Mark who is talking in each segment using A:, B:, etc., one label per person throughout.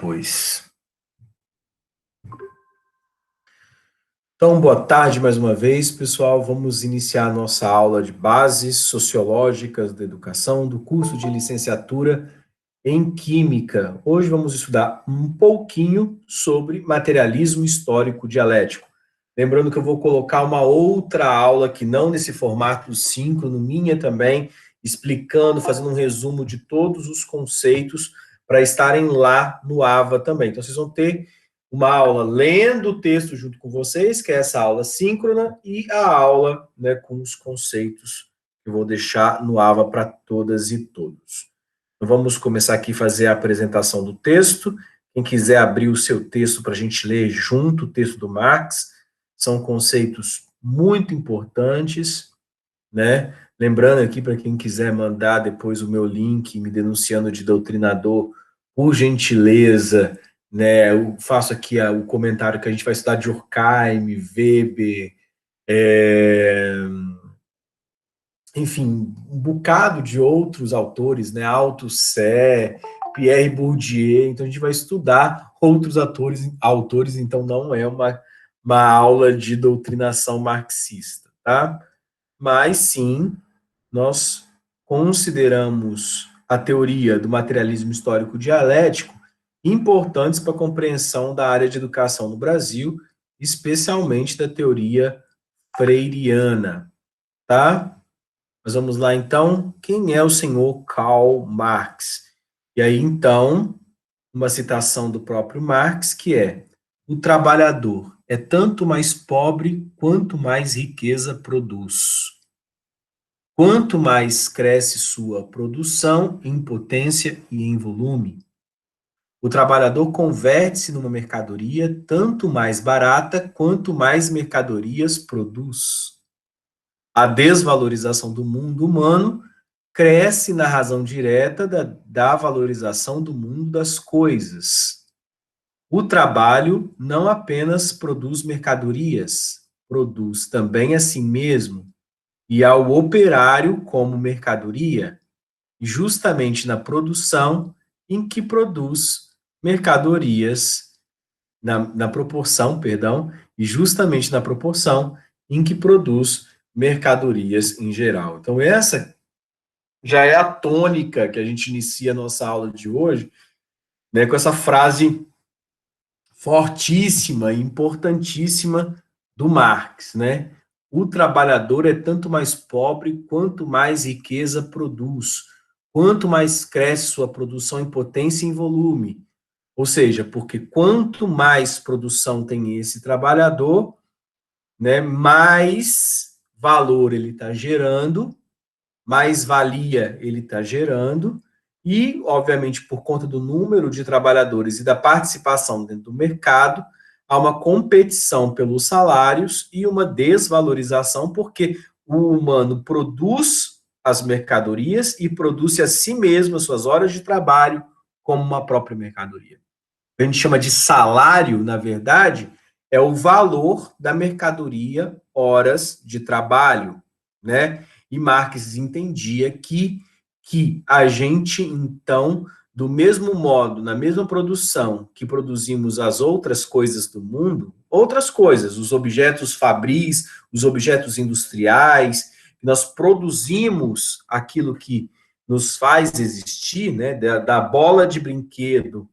A: depois. Então, boa tarde mais uma vez, pessoal. Vamos iniciar a nossa aula de bases sociológicas da educação do curso de licenciatura em Química. Hoje vamos estudar um pouquinho sobre materialismo histórico dialético. Lembrando que eu vou colocar uma outra aula, que não nesse formato síncrono, minha também, explicando, fazendo um resumo de todos os conceitos para estarem lá no AVA também. Então, vocês vão ter uma aula lendo o texto junto com vocês, que é essa aula síncrona, e a aula, né, com os conceitos que eu vou deixar no AVA para todas e todos. Então, vamos começar aqui a fazer a apresentação do texto. Quem quiser abrir o seu texto para a gente ler junto o texto do Marx, são conceitos muito importantes, né? Lembrando aqui, para quem quiser mandar depois o meu link, me denunciando de doutrinador, por gentileza, né? Eu faço aqui o comentário que a gente vai estudar de Durkheim, Weber, enfim, um bocado de outros autores, né? Althusser, Pierre Bourdieu. Então a gente vai estudar outros autores, então não é uma aula de doutrinação marxista, tá? Mas sim, nós consideramos a teoria do materialismo histórico dialético importantes para a compreensão da área de educação no Brasil, especialmente da teoria freiriana, tá? Mas vamos lá, então. Quem é o senhor Karl Marx? E aí, então, uma citação do próprio Marx, que é: o trabalhador é tanto mais pobre quanto mais riqueza produz. Quanto mais cresce sua produção em potência e em volume, o trabalhador converte-se numa mercadoria tanto mais barata quanto mais mercadorias produz. A desvalorização do mundo humano cresce na razão direta da valorização do mundo das coisas. O trabalho não apenas produz mercadorias, produz também a si mesmo e ao operário como mercadoria, justamente na produção em que produz mercadorias, na proporção, perdão, e justamente na proporção em que produz mercadorias em geral. Então, essa já é a tônica que a gente inicia a nossa aula de hoje, né, com essa frase fortíssima e importantíssima do Marx, né? O trabalhador é tanto mais pobre quanto mais riqueza produz, quanto mais cresce sua produção em potência e em volume. Ou seja, porque quanto mais produção tem esse trabalhador, né, mais valor ele está gerando, mais valia ele está gerando, e, obviamente, por conta do número de trabalhadores e da participação dentro do mercado, há uma competição pelos salários e uma desvalorização, porque o humano produz as mercadorias e produz a si mesmo as suas horas de trabalho como uma própria mercadoria. A gente chama de salário, na verdade, é o valor da mercadoria horas de trabalho, né? E Marx entendia que a gente, então, do mesmo modo, na mesma produção que produzimos as outras coisas do mundo, outras coisas, os objetos fabris, os objetos industriais, nós produzimos aquilo que nos faz existir, né? Da bola de brinquedo,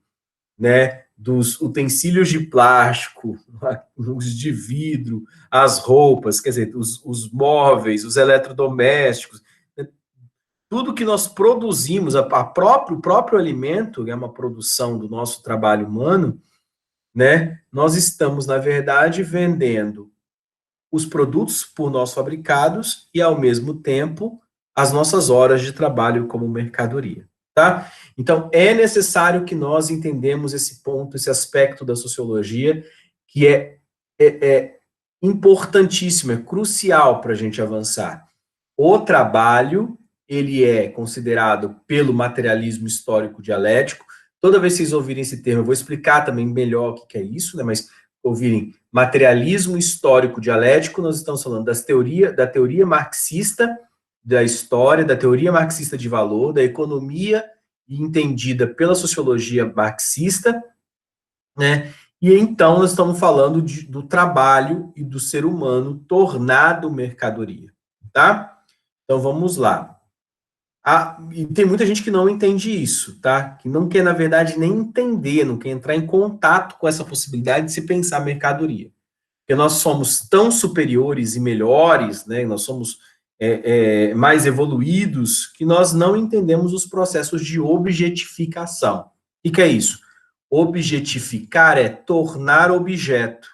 A: né, dos utensílios de plástico, os de vidro, as roupas, quer dizer, os móveis, os eletrodomésticos, né, tudo que nós produzimos, o próprio alimento, é uma produção do nosso trabalho humano, né, nós estamos, na verdade, vendendo os produtos por nós fabricados e, ao mesmo tempo, as nossas horas de trabalho como mercadoria. Tá? Então, é necessário que nós entendamos esse ponto, esse aspecto da sociologia, que é importantíssimo, é crucial para a gente avançar. O trabalho, ele é considerado pelo materialismo histórico dialético. Toda vez que vocês ouvirem esse termo, eu vou explicar também melhor o que é isso, né? Mas ouvirem materialismo histórico dialético, nós estamos falando da teoria marxista da história, da teoria marxista de valor, da economia entendida pela sociologia marxista, né? E então nós estamos falando do trabalho e do ser humano tornado mercadoria, tá? Então vamos lá. E tem muita gente que não entende isso, tá? Que não quer, na verdade, nem entender, não quer entrar em contato com essa possibilidade de se pensar mercadoria. Porque nós somos tão superiores e melhores, né? Nós somos mais evoluídos que nós não entendemos os processos de objetificação. O que é isso? Objetificar é tornar objeto,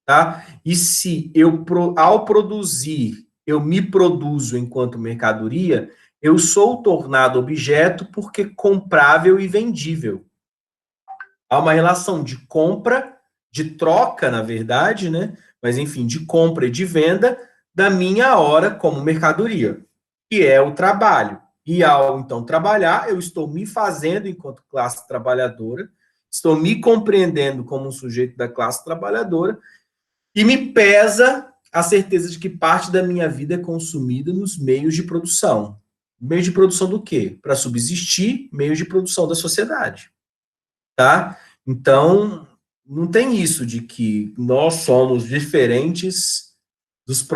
A: tá? E se eu, ao produzir, eu me produzo enquanto mercadoria, eu sou tornado objeto porque comprável e vendível. Há uma relação de compra, de troca, na verdade, né? Mas, enfim, de compra e de venda da minha hora como mercadoria, que é o trabalho. E ao, então, trabalhar, eu estou me fazendo enquanto classe trabalhadora, estou me compreendendo como um sujeito da classe trabalhadora, e me pesa a certeza de que parte da minha vida é consumida nos meios de produção. Meios de produção do quê? Para subsistir, meios de produção da sociedade, tá? Então, não tem isso de que nós somos diferentes dos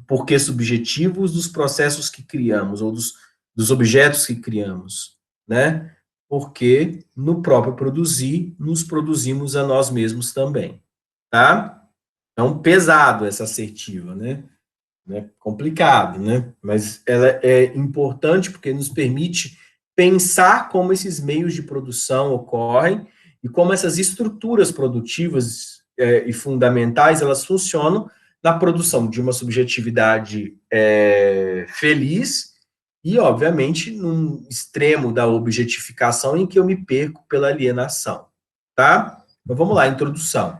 A: porque subjetivos dos processos que criamos ou dos objetos que criamos, né? Porque no próprio produzir, nos produzimos a nós mesmos também, tá? Então, pesado essa assertiva, né? Complicado, né? Mas ela é importante porque nos permite pensar como esses meios de produção ocorrem e como essas estruturas produtivas e fundamentais elas funcionam na produção de uma subjetividade feliz e, obviamente, num extremo da objetificação em que eu me perco pela alienação, tá? Então, vamos lá, introdução.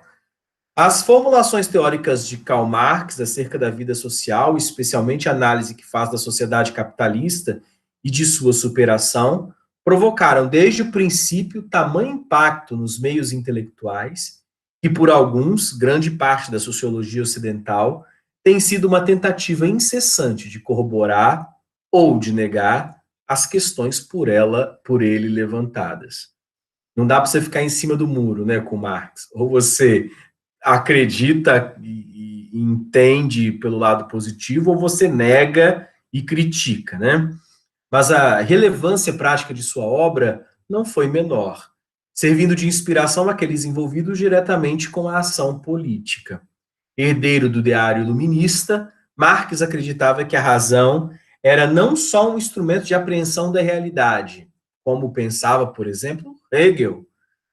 A: As formulações teóricas de Karl Marx acerca da vida social, especialmente a análise que faz da sociedade capitalista e de sua superação, provocaram desde o princípio tamanho impacto nos meios intelectuais que, por alguns, grande parte da sociologia ocidental, tem sido uma tentativa incessante de corroborar ou de negar as questões por ele levantadas. Não dá para você ficar em cima do muro, né, com Marx. Ou você acredita e entende pelo lado positivo, ou você nega e critica, né? Mas a relevância prática de sua obra não foi menor, servindo de inspiração àqueles envolvidos diretamente com a ação política. Herdeiro do ideário iluminista, Marx acreditava que a razão era não só um instrumento de apreensão da realidade, como pensava, por exemplo, Hegel,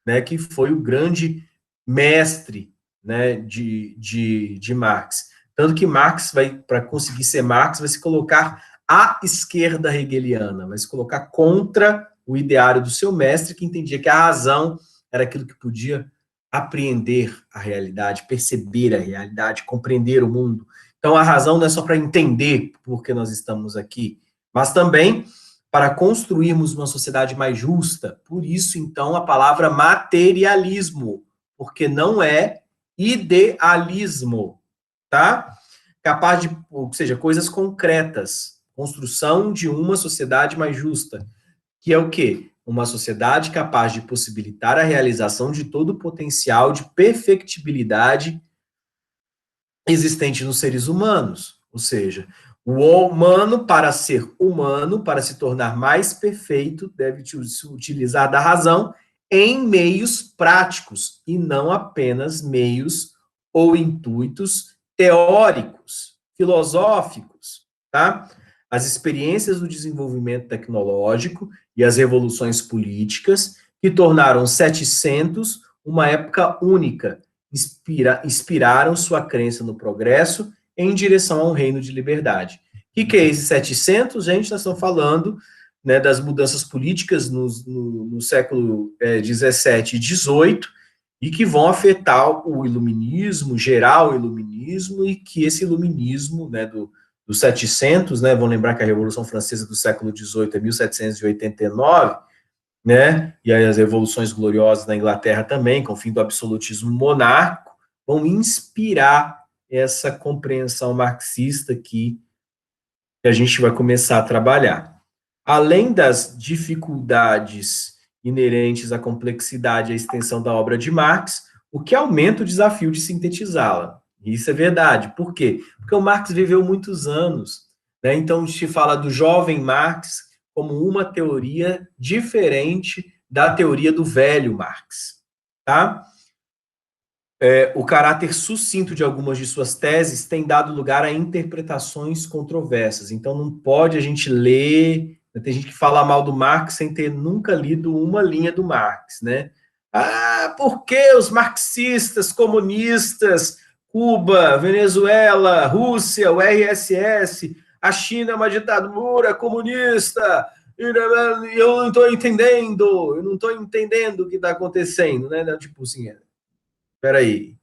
A: né, que foi o grande mestre, né, de Marx. Tanto que Marx vai, para conseguir ser Marx, vai se colocar à esquerda hegeliana, vai se colocar contra o ideário do seu mestre, que entendia que a razão era aquilo que podia apreender a realidade, perceber a realidade, compreender o mundo. Então, a razão não é só para entender por que nós estamos aqui, mas também para construirmos uma sociedade mais justa. Por isso, então, a palavra materialismo, porque não é idealismo, tá? Capaz de, ou seja, coisas concretas, construção de uma sociedade mais justa, que é o quê? Uma sociedade capaz de possibilitar a realização de todo o potencial de perfectibilidade existente nos seres humanos. Ou seja, o humano, para ser humano, para se tornar mais perfeito, deve se utilizar da razão em meios práticos e não apenas meios ou intuitos teóricos, filosóficos, tá? As experiências do desenvolvimento tecnológico e as revoluções políticas que tornaram 700 uma época única, inspiraram sua crença no progresso em direção a um reino de liberdade. O que é esse 700, gente? Nós estamos falando, né, das mudanças políticas no século 17 e 18, e que vão afetar o iluminismo, gerar o iluminismo, e que esse iluminismo, né, dos 700, né, vão lembrar que a Revolução Francesa do século 18 é 1789, né, e aí as revoluções gloriosas na Inglaterra também, com o fim do absolutismo monárquico, vão inspirar essa compreensão marxista que a gente vai começar a trabalhar. Além das dificuldades inerentes à complexidade e à extensão da obra de Marx, o que aumenta o desafio de sintetizá-la. Isso é verdade. Por quê? Porque o Marx viveu muitos anos, né? Então, a gente fala do jovem Marx como uma teoria diferente da teoria do velho Marx, tá? O caráter sucinto de algumas de suas teses tem dado lugar a interpretações controversas. Então, não pode a gente ler. Tem gente que fala mal do Marx sem ter nunca lido uma linha do Marx, né? Ah, por que os marxistas, comunistas, Cuba, Venezuela, Rússia, o RSS, a China é uma ditadura comunista? Eu não estou entendendo, eu não estou entendendo o que está acontecendo, né? Tipo assim, peraí,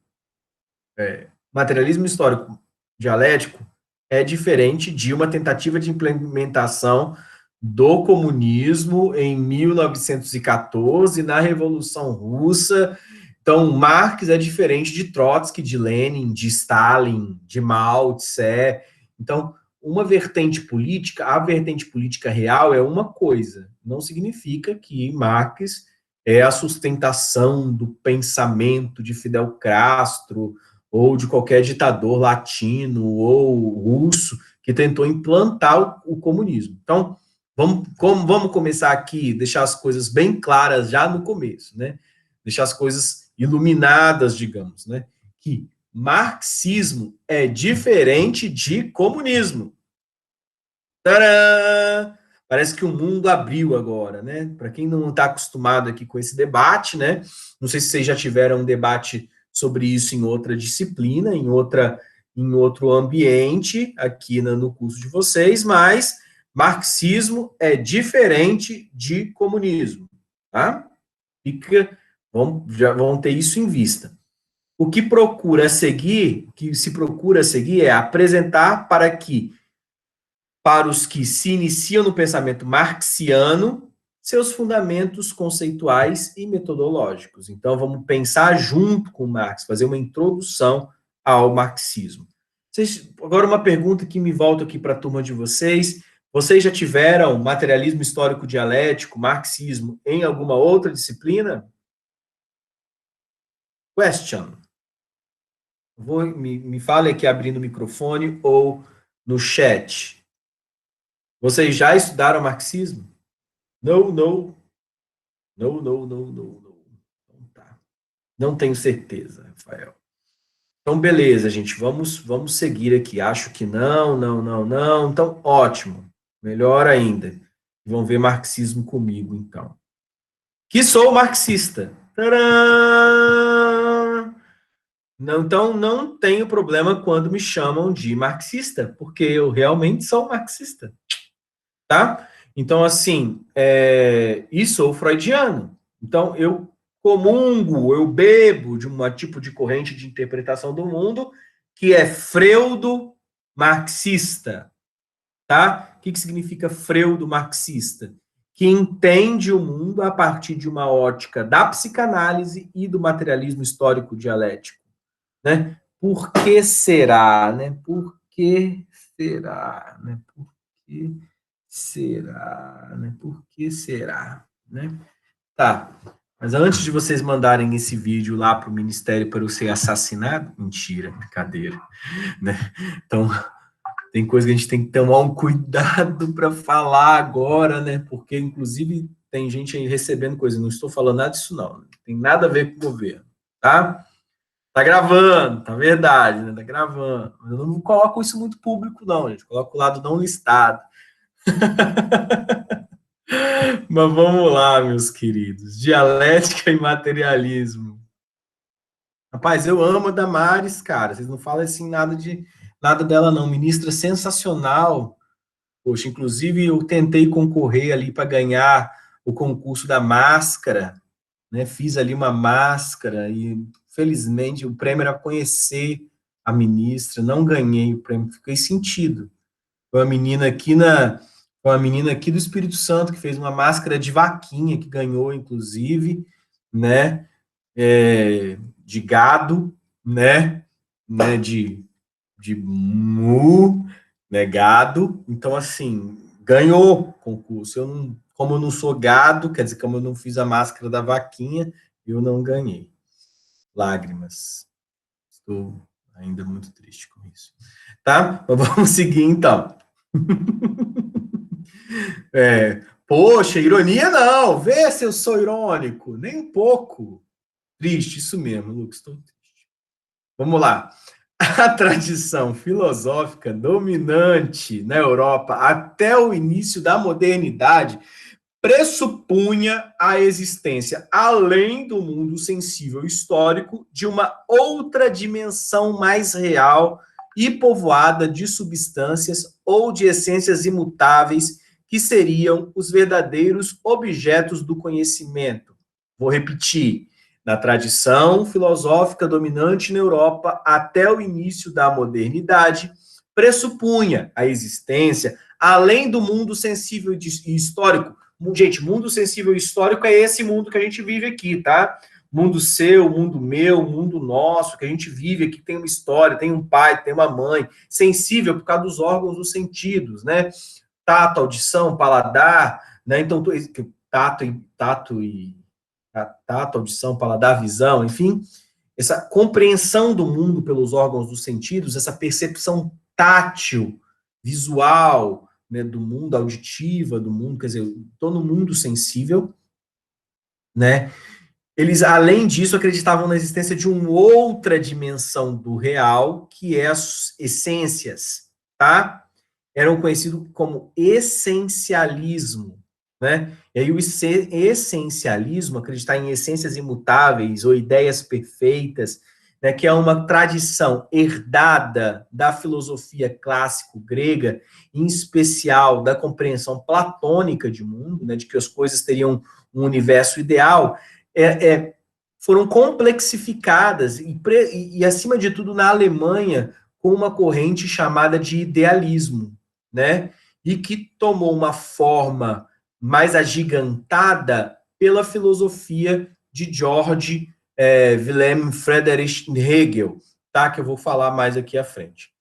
A: materialismo histórico dialético é diferente de uma tentativa de implementação do comunismo em 1914, na Revolução Russa. Então, Marx é diferente de Trotsky, de Lenin, de Stalin, de Mao Tse. Então, uma vertente política, a vertente política real é uma coisa. Não significa que Marx é a sustentação do pensamento de Fidel Castro ou de qualquer ditador latino ou russo que tentou implantar o comunismo. Então, vamos começar aqui, deixar as coisas bem claras já no começo, né? Deixar as coisas iluminadas, digamos, né? Que marxismo é diferente de comunismo. Tcharam! Parece que o mundo abriu agora, né? Para quem não está acostumado aqui com esse debate, né? Não sei se vocês já tiveram um debate sobre isso em outra disciplina, em outro ambiente aqui no curso de vocês, mas marxismo é diferente de comunismo, tá? Já vão ter isso em vista. O que se procura seguir é apresentar para os que se iniciam no pensamento marxiano, seus fundamentos conceituais e metodológicos. Então, vamos pensar junto com Marx, fazer uma introdução ao marxismo. Agora, uma pergunta que me volta aqui para a turma de vocês. Vocês já tiveram materialismo histórico dialético, marxismo, em alguma outra disciplina? Question. Me fale aqui abrindo o microfone ou no chat. Vocês já estudaram marxismo? Não, não. Não, não, não, não, não. Então, tá. Não tenho certeza, Rafael. Então, beleza, gente. Vamos seguir aqui. Acho que não, não, não, não. Então, ótimo. Melhor ainda. Vão ver marxismo comigo, então. Que sou marxista. Tcharam! Não, então, não tenho problema quando me chamam de marxista, porque eu realmente sou marxista. Tá? Então, assim, e sou freudiano. Então, eu comungo, eu bebo de um tipo de corrente de interpretação do mundo que é freudo-marxista, tá? O que significa freudo-marxista? Que entende o mundo a partir de uma ótica da psicanálise e do materialismo histórico dialético, né? Por que será, né? Por que será, né? Por que será, né? Por que será, né? Tá. Mas antes de vocês mandarem esse vídeo lá para o Ministério para eu ser assassinado, mentira, brincadeira, né? Então, tem coisa que a gente tem que tomar um cuidado para falar agora, né? Porque, inclusive, tem gente aí recebendo coisa. Não estou falando nada disso, não. Não tem nada a ver com o governo, tá? Tá gravando, tá verdade, né? Tá gravando. Eu não coloco isso muito público, não, gente. Coloco o lado não listado. Mas vamos lá, meus queridos. Dialética e materialismo. Rapaz, eu amo a Damares, cara. Vocês não falam assim nada dela, não. Ministra sensacional. Poxa, inclusive eu tentei concorrer ali para ganhar o concurso da máscara, né? Fiz ali uma máscara e, felizmente, o prêmio era conhecer a ministra. Não ganhei o prêmio, fiquei sentido. Foi uma menina aqui do Espírito Santo que fez uma máscara de vaquinha, que ganhou, inclusive, né? De gado, né? De mu, né? Gado. Então, assim, ganhou o concurso. Eu não como eu não sou gado, quer dizer, como eu não fiz a máscara da vaquinha, eu não ganhei. Lágrimas. Estou ainda muito triste com isso. Tá? Mas vamos seguir, então. Poxa, ironia não. Vê se eu sou irônico. Nem um pouco. Triste, isso mesmo, Lucas. Estou triste. Vamos lá. A tradição filosófica dominante na Europa até o início da modernidade pressupunha a existência, além do mundo sensível histórico, de uma outra dimensão mais real e povoada de substâncias ou de essências imutáveis que seriam os verdadeiros objetos do conhecimento. Vou repetir. Na tradição filosófica dominante na Europa até o início da modernidade, pressupunha a existência, além do mundo sensível e histórico. Gente, mundo sensível e histórico é esse mundo que a gente vive aqui, tá? Mundo seu, mundo meu, mundo nosso, que a gente vive aqui, tem uma história, tem um pai, tem uma mãe, sensível por causa dos órgãos dos sentidos, né? Tato, audição, paladar, né? Então, tato, audição, paladar, visão, enfim, essa compreensão do mundo pelos órgãos dos sentidos, essa percepção tátil, visual, né, do mundo, auditiva do mundo, quer dizer, estou no mundo sensível, né? Eles, além disso, acreditavam na existência de uma outra dimensão do real, que é as essências, tá? Eram conhecidos como essencialismo, né? E aí o essencialismo, acreditar em essências imutáveis ou ideias perfeitas, né, que é uma tradição herdada da filosofia clássico grega, em especial da compreensão platônica de mundo, né, de que as coisas teriam um universo ideal, foram complexificadas e, acima de tudo, na Alemanha, com uma corrente chamada de idealismo, né? E que tomou uma forma mais agigantada pela filosofia de Georg Wilhelm Friedrich Hegel, tá? Que eu vou falar mais aqui à frente.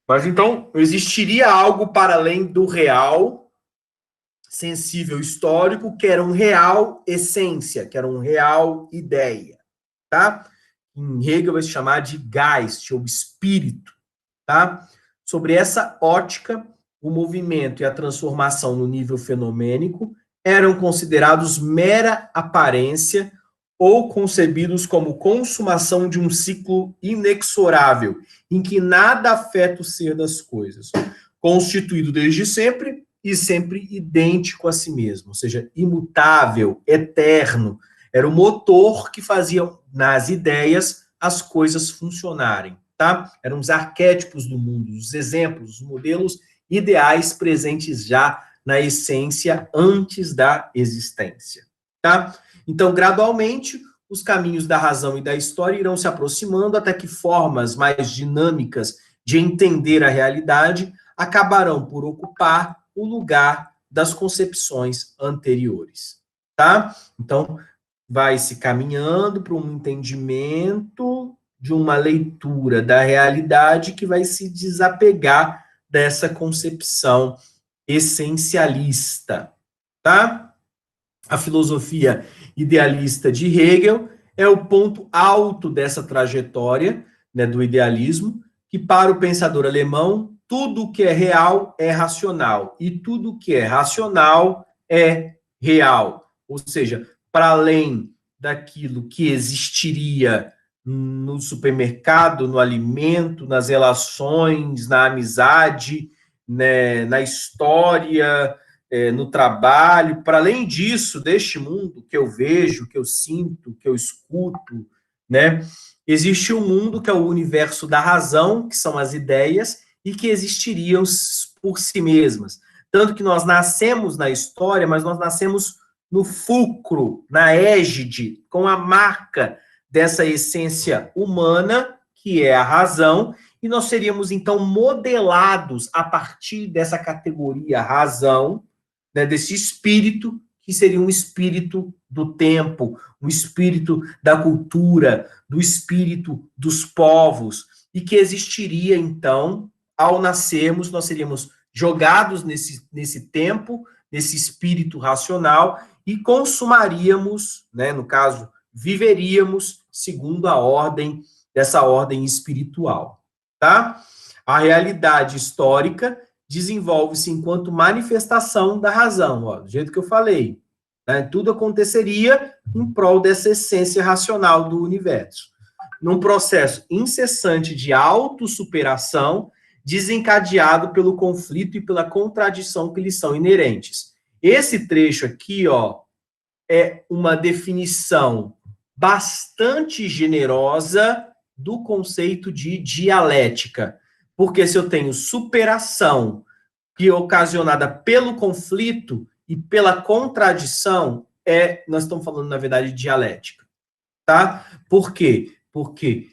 A: Mas então, existiria algo para além do real, sensível histórico, que era um real essência, que era um real ideia, tá? Em Hegel vai se chamar de Geist, ou espírito, tá? Sobre essa ótica, o movimento e a transformação no nível fenomênico eram considerados mera aparência ou concebidos como consumação de um ciclo inexorável, em que nada afeta o ser das coisas, constituído desde sempre e sempre idêntico a si mesmo, ou seja, imutável, eterno. Era o motor que fazia nas ideias as coisas funcionarem, tá? Eram os arquétipos do mundo, os exemplos, os modelos ideais presentes já na essência antes da existência, tá? Então, gradualmente, os caminhos da razão e da história irão se aproximando até que formas mais dinâmicas de entender a realidade acabarão por ocupar o lugar das concepções anteriores, tá? Então, vai se caminhando para um entendimento de uma leitura da realidade que vai se desapegar dessa concepção essencialista, tá? A filosofia idealista de Hegel é o ponto alto dessa trajetória, né, do idealismo, que para o pensador alemão, tudo que é real é racional, e tudo que é racional é real. Ou seja, para além daquilo que existiria no supermercado, no alimento, nas relações, na amizade, né, na história, no trabalho, para além disso, deste mundo que eu vejo, que eu sinto, que eu escuto, né, existe um mundo que é o universo da razão, que são as ideias, e que existiriam por si mesmas. Tanto que nós nascemos na história, mas nós nascemos no fulcro, na égide, com a marca dessa essência humana, que é a razão, e nós seríamos, então, modelados a partir dessa categoria razão, né, desse espírito, que seria um espírito do tempo, um espírito da cultura, do espírito dos povos, e que existiria, então, ao nascermos, nós seríamos jogados nesse tempo, nesse espírito racional e consumaríamos, né, no caso, viveríamos segundo a ordem, dessa ordem espiritual, tá? A realidade histórica desenvolve-se enquanto manifestação da razão, ó, do jeito que eu falei, né? Tudo aconteceria em prol dessa essência racional do universo, num processo incessante de autossuperação, desencadeado pelo conflito e pela contradição que lhes são inerentes. Esse trecho aqui, ó, é uma definição bastante generosa do conceito de dialética. Porque se eu tenho superação que é ocasionada pelo conflito e pela contradição, nós estamos falando, na verdade, de dialética. Tá? Por quê? Porque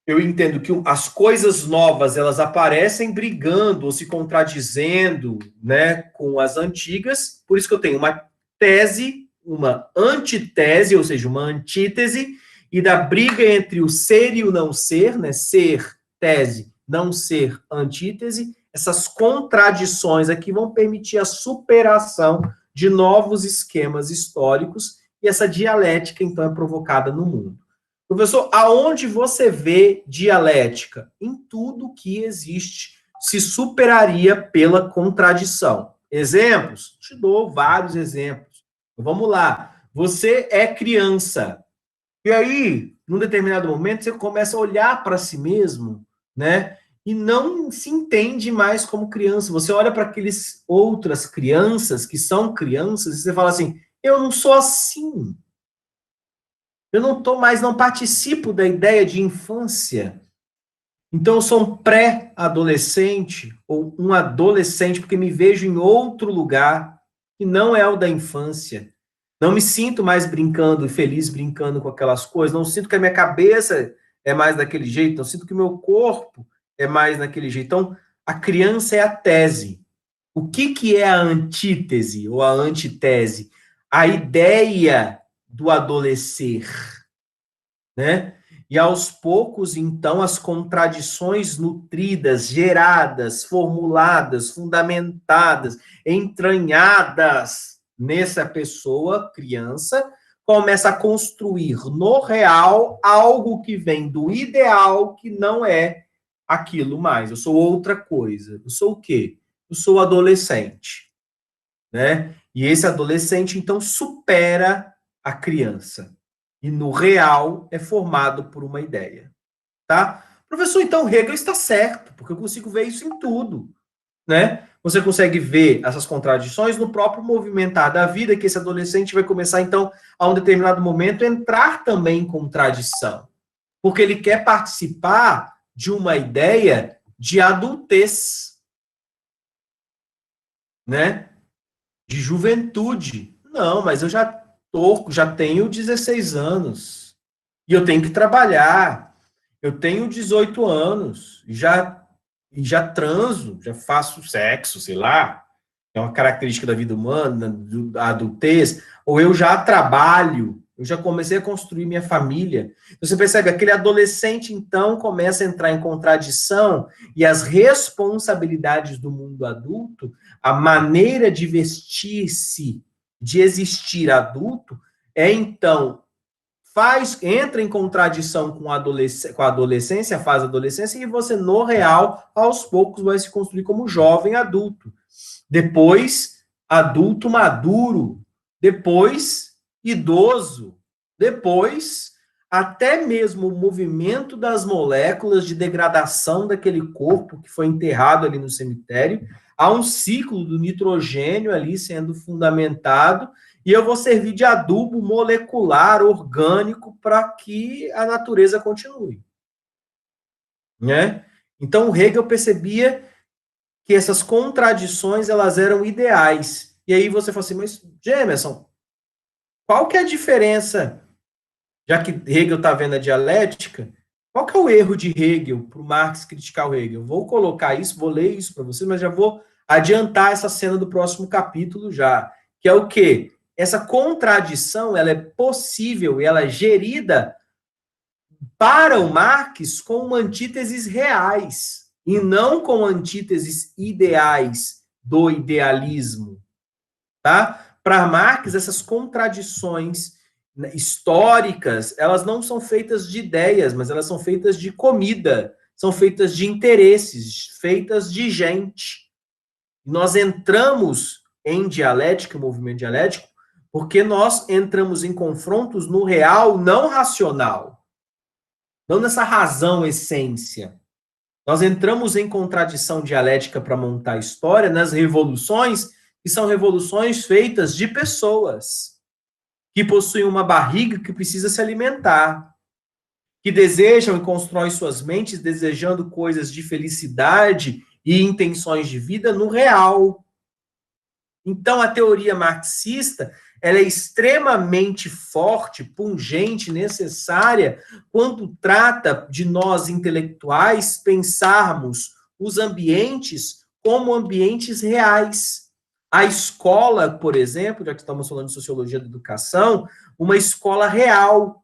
A: eu entendo que as coisas novas, elas aparecem brigando ou se contradizendo, né, com as antigas. Por isso que eu tenho uma tese, uma antitese, ou seja, uma antítese, e da briga entre o ser e o não ser, né, ser, tese, não ser, antítese. Essas contradições aqui vão permitir a superação de novos esquemas históricos, e essa dialética, então, é provocada no mundo. Professor, aonde você vê dialética? Em tudo que existe se superaria pela contradição. Exemplos? Te dou vários exemplos. Vamos lá. Você é criança. E aí, num determinado momento, você começa a olhar para si mesmo, né? E não se entende mais como criança. Você olha para aqueles outras crianças que são crianças e você fala assim: eu não sou assim. Eu não participo da ideia de infância. Então, eu sou um pré-adolescente ou um adolescente, porque me vejo em outro lugar que não é o da infância. Não me sinto mais brincando e feliz brincando com aquelas coisas. Não sinto que a minha cabeça é mais daquele jeito. Não sinto que o meu corpo é mais daquele jeito. Então, a criança é a tese. O que é a antítese ou a antitese? A ideia do adolescer, né? E aos poucos, então, as contradições nutridas, geradas, formuladas, fundamentadas, entranhadas nessa pessoa, criança, começa a construir no real algo que vem do ideal, que não é aquilo mais. Eu sou outra coisa. Eu sou o quê? Eu sou adolescente, né? E esse adolescente, então, supera a criança. E no real é formado por uma ideia, tá? Professor, então Hegel está certo, porque eu consigo ver isso em tudo, né? Você consegue ver essas contradições no próprio movimentar da vida, que esse adolescente vai começar, então, a um determinado momento, entrar também em contradição, porque ele quer participar de uma ideia de adultez, né? De juventude. Não, mas eu já tenho 16 anos e eu tenho que trabalhar. Eu tenho 18 anos e já transo, já faço sexo, sei lá. É uma característica da vida humana, da adultez. Ou eu já trabalho, eu já comecei a construir minha família. Você percebe, aquele adolescente, então, começa a entrar em contradição e as responsabilidades do mundo adulto, a maneira de vestir-se, de existir adulto, então, entra em contradição com a adolescência, a fase da adolescência, e você, no real, aos poucos, vai se construir como jovem adulto. Depois, adulto maduro. Depois, idoso. Depois, até mesmo o movimento das moléculas de degradação daquele corpo que foi enterrado ali no cemitério. Há um ciclo do nitrogênio ali sendo fundamentado, e eu vou servir de adubo molecular, orgânico, para que a natureza continue. Né? Então, o Hegel percebia que essas contradições, elas eram ideais. E aí você fala assim, mas, Jameson, qual que é a diferença, já que Hegel está vendo a dialética, qual que é o erro de Hegel para o Marx criticar o Hegel? Vou colocar isso, vou ler isso para vocês, mas já vou adiantar essa cena do próximo capítulo já, que é o quê? Essa contradição, ela é possível e ela é gerida para o Marx com antíteses reais e não com antíteses ideais do idealismo. tá? Para Marx, essas contradições, né, históricas, elas não são feitas de ideias, mas elas são feitas de comida, são feitas de interesses, feitas de gente. Nós entramos em dialética, movimento dialético, porque nós entramos em confrontos no real não racional, não nessa razão essência. Nós entramos em contradição dialética para montar a história nas revoluções, que são revoluções feitas de pessoas que possuem uma barriga que precisa se alimentar, que desejam e constroem suas mentes desejando coisas de felicidade e intenções de vida no real. Então, a teoria marxista, ela é extremamente forte, pungente, necessária, quando trata de nós intelectuais pensarmos os ambientes como ambientes reais. A escola, por exemplo, já que estamos falando de sociologia da educação, uma escola real,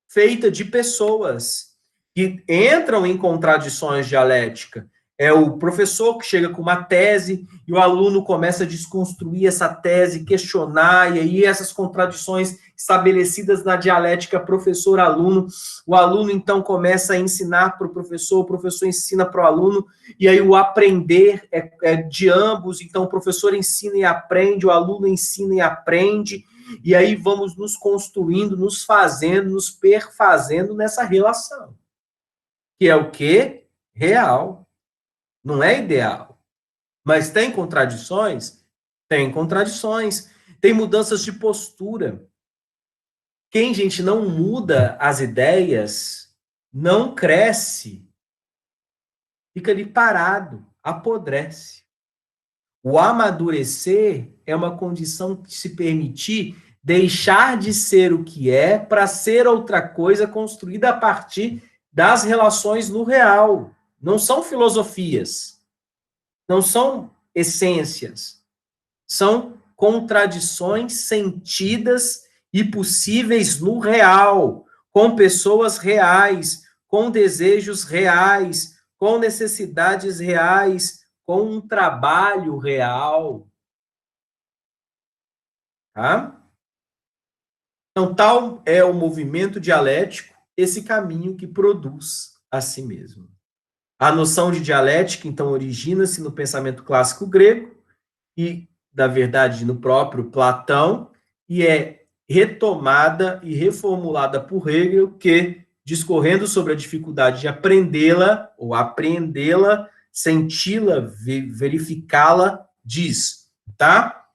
A: feita de pessoas que entram em contradições dialéticas. É o professor que chega com uma tese e o aluno começa a desconstruir essa tese, questionar, e aí essas contradições estabelecidas na dialética professor-aluno, o aluno então começa a ensinar para o professor ensina para o aluno, e aí o aprender é de ambos, então o professor ensina e aprende, o aluno ensina e aprende, e aí vamos nos construindo, nos fazendo, nos perfazendo nessa relação. Que é o quê? Real. Não é ideal. Mas tem contradições? Tem contradições. Tem mudanças de postura. Quem, gente, não muda as ideias, não cresce, fica ali parado, apodrece. O amadurecer é uma condição de se permitir deixar de ser o que é para ser outra coisa construída a partir das relações no real. Não são filosofias, não são essências, são contradições sentidas e possíveis no real, com pessoas reais, com desejos reais, com necessidades reais, com um trabalho real. Tá? Então, tal é o movimento dialético, esse caminho que produz a si mesmo. A noção de dialética, então, origina-se no pensamento clássico grego e, na verdade, no próprio Platão, e é retomada e reformulada por Hegel, que, discorrendo sobre a dificuldade de aprendê-la, ou apreendê-la, senti-la, verificá-la, diz, tá?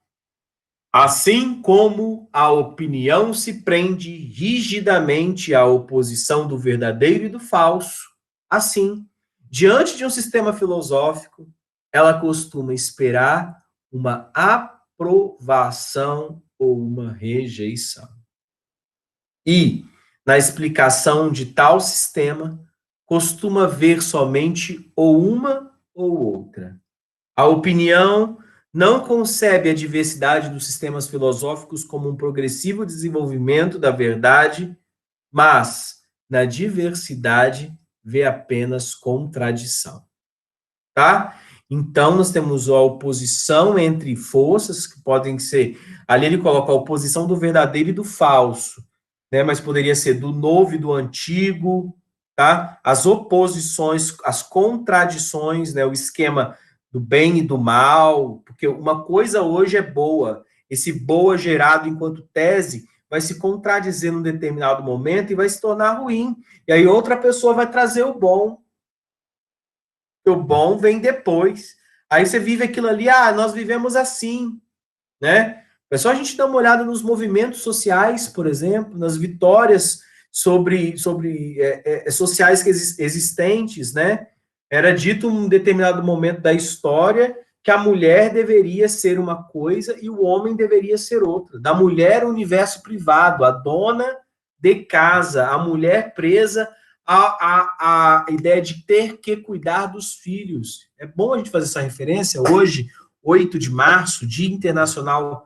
A: Assim como a opinião se prende rigidamente à oposição do verdadeiro e do falso, assim, diante de um sistema filosófico, ela costuma esperar uma aprovação ou uma rejeição. E, na explicação de tal sistema, costuma ver somente ou uma ou outra. A opinião não concebe a diversidade dos sistemas filosóficos como um progressivo desenvolvimento da verdade, mas, na diversidade, vê apenas contradição. Tá? Então, nós temos a oposição entre forças, que podem ser... Ali ele coloca a oposição do verdadeiro e do falso, né? Mas poderia ser do novo e do antigo, tá? As oposições, as contradições, né? O esquema do bem e do mal, porque uma coisa hoje é boa, esse boa gerado enquanto tese vai se contradizer num determinado momento e vai se tornar ruim. E aí outra pessoa vai trazer o bom. O bom vem depois. Aí você vive aquilo ali, nós vivemos assim, né? É só a gente dar uma olhada nos movimentos sociais, por exemplo, nas vitórias sobre sociais existentes, né? Era dito em um determinado momento da história que a mulher deveria ser uma coisa e o homem deveria ser outra. Da mulher, o universo privado, a dona de casa, a mulher presa a ideia de ter que cuidar dos filhos. É bom a gente fazer essa referência hoje, 8 de março, Dia Internacional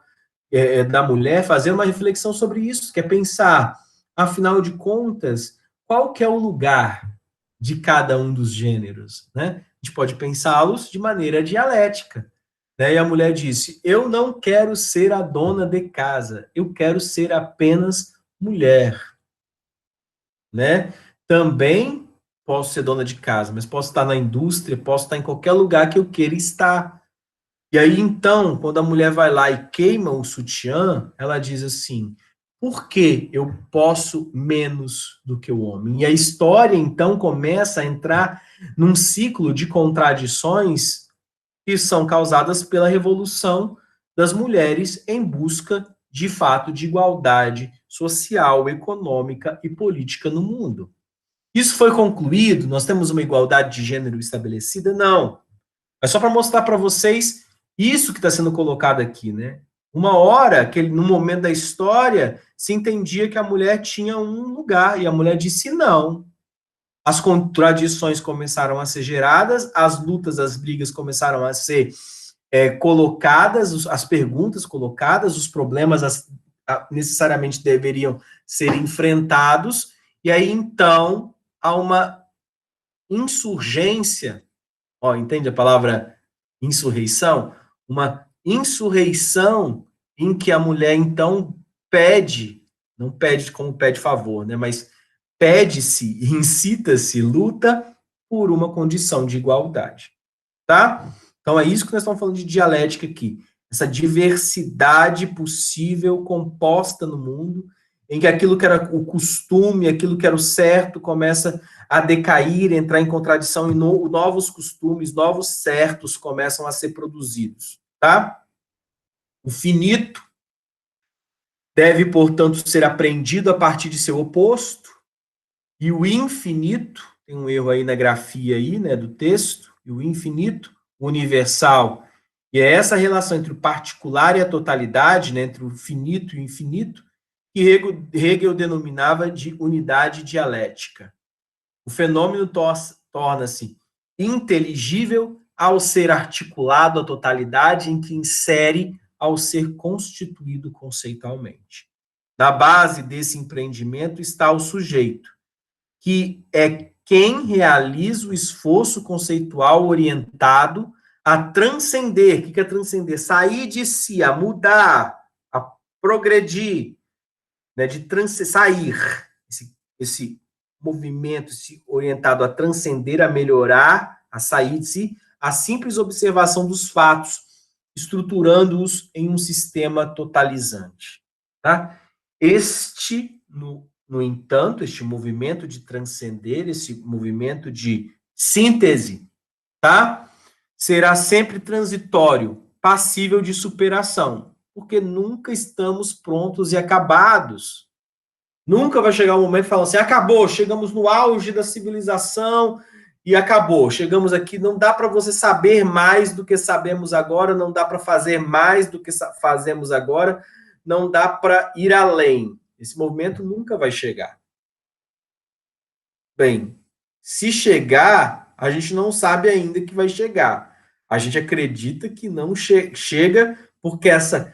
A: da Mulher, fazer uma reflexão sobre isso, que é pensar, afinal de contas, qual que é o lugar de cada um dos gêneros, né? A gente pode pensá-los de maneira dialética. né? E a mulher disse: eu não quero ser a dona de casa, eu quero ser apenas mulher, né? Também posso ser dona de casa, mas posso estar na indústria, posso estar em qualquer lugar que eu queira estar. E aí, então, quando a mulher vai lá e queima o sutiã, ela diz assim: por que eu posso menos do que o homem? E a história, então, começa a entrar num ciclo de contradições que são causadas pela revolução das mulheres em busca, de fato, de igualdade social, econômica e política no mundo. Isso foi concluído? Nós temos uma igualdade de gênero estabelecida? Não. É só para mostrar para vocês isso que está sendo colocado aqui, né? Uma hora, que no momento da história, se entendia que a mulher tinha um lugar, e a mulher disse não. As contradições começaram a ser geradas, as lutas, as brigas começaram a ser colocadas, as perguntas colocadas, os problemas necessariamente deveriam ser enfrentados, e aí então há uma insurgência, ó, entende a palavra insurreição? Uma insurreição em que a mulher então pede, não pede como pede favor, né, mas pede-se, incita-se, luta por uma condição de igualdade, tá? Então é isso que nós estamos falando de dialética aqui, essa diversidade possível composta no mundo, em que aquilo que era o costume, aquilo que era o certo, começa a decair, entrar em contradição e novos costumes, novos certos começam a ser produzidos, tá? O finito deve, portanto, ser aprendido a partir de seu oposto, e o infinito, tem um erro aí na grafia aí, né, do texto, e o infinito, o universal, e é essa relação entre o particular e a totalidade, né, entre o finito e o infinito, que Hegel denominava de unidade dialética. O fenômeno torna-se inteligível ao ser articulado à totalidade em que insere ao ser constituído conceitualmente. Na base desse empreendimento está o sujeito, que é quem realiza o esforço conceitual orientado a transcender. O que é transcender? Sair de si, a mudar, a progredir, né, de sair. Esse movimento orientado a transcender, a melhorar, a sair de si, a simples observação dos fatos, estruturando-os em um sistema totalizante. Tá? No entanto, este movimento de transcender, esse movimento de síntese, tá? Será sempre transitório, passível de superação, porque nunca estamos prontos e acabados. Nunca vai chegar um momento e falar assim, acabou, chegamos no auge da civilização e acabou. Chegamos aqui, não dá para você saber mais do que sabemos agora, não dá para fazer mais do que fazemos agora, não dá para ir além. Esse movimento nunca vai chegar. Bem, se chegar, a gente não sabe ainda que vai chegar. A gente acredita que não chega porque essa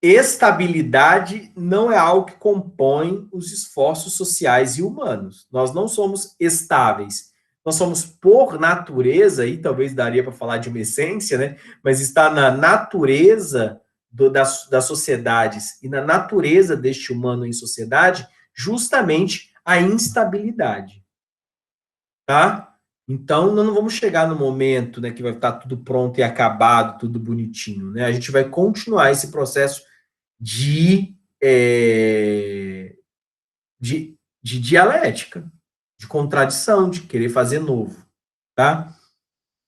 A: estabilidade não é algo que compõe os esforços sociais e humanos. Nós não somos estáveis. Nós somos, por natureza, e talvez daria para falar de uma essência, né? Mas está na natureza das sociedades e na natureza deste humano em sociedade, justamente a instabilidade. Tá? Então, nós não vamos chegar no momento, né, que vai estar tudo pronto e acabado, tudo bonitinho. Né? A gente vai continuar esse processo de, de dialética, de contradição, de querer fazer novo. Tá?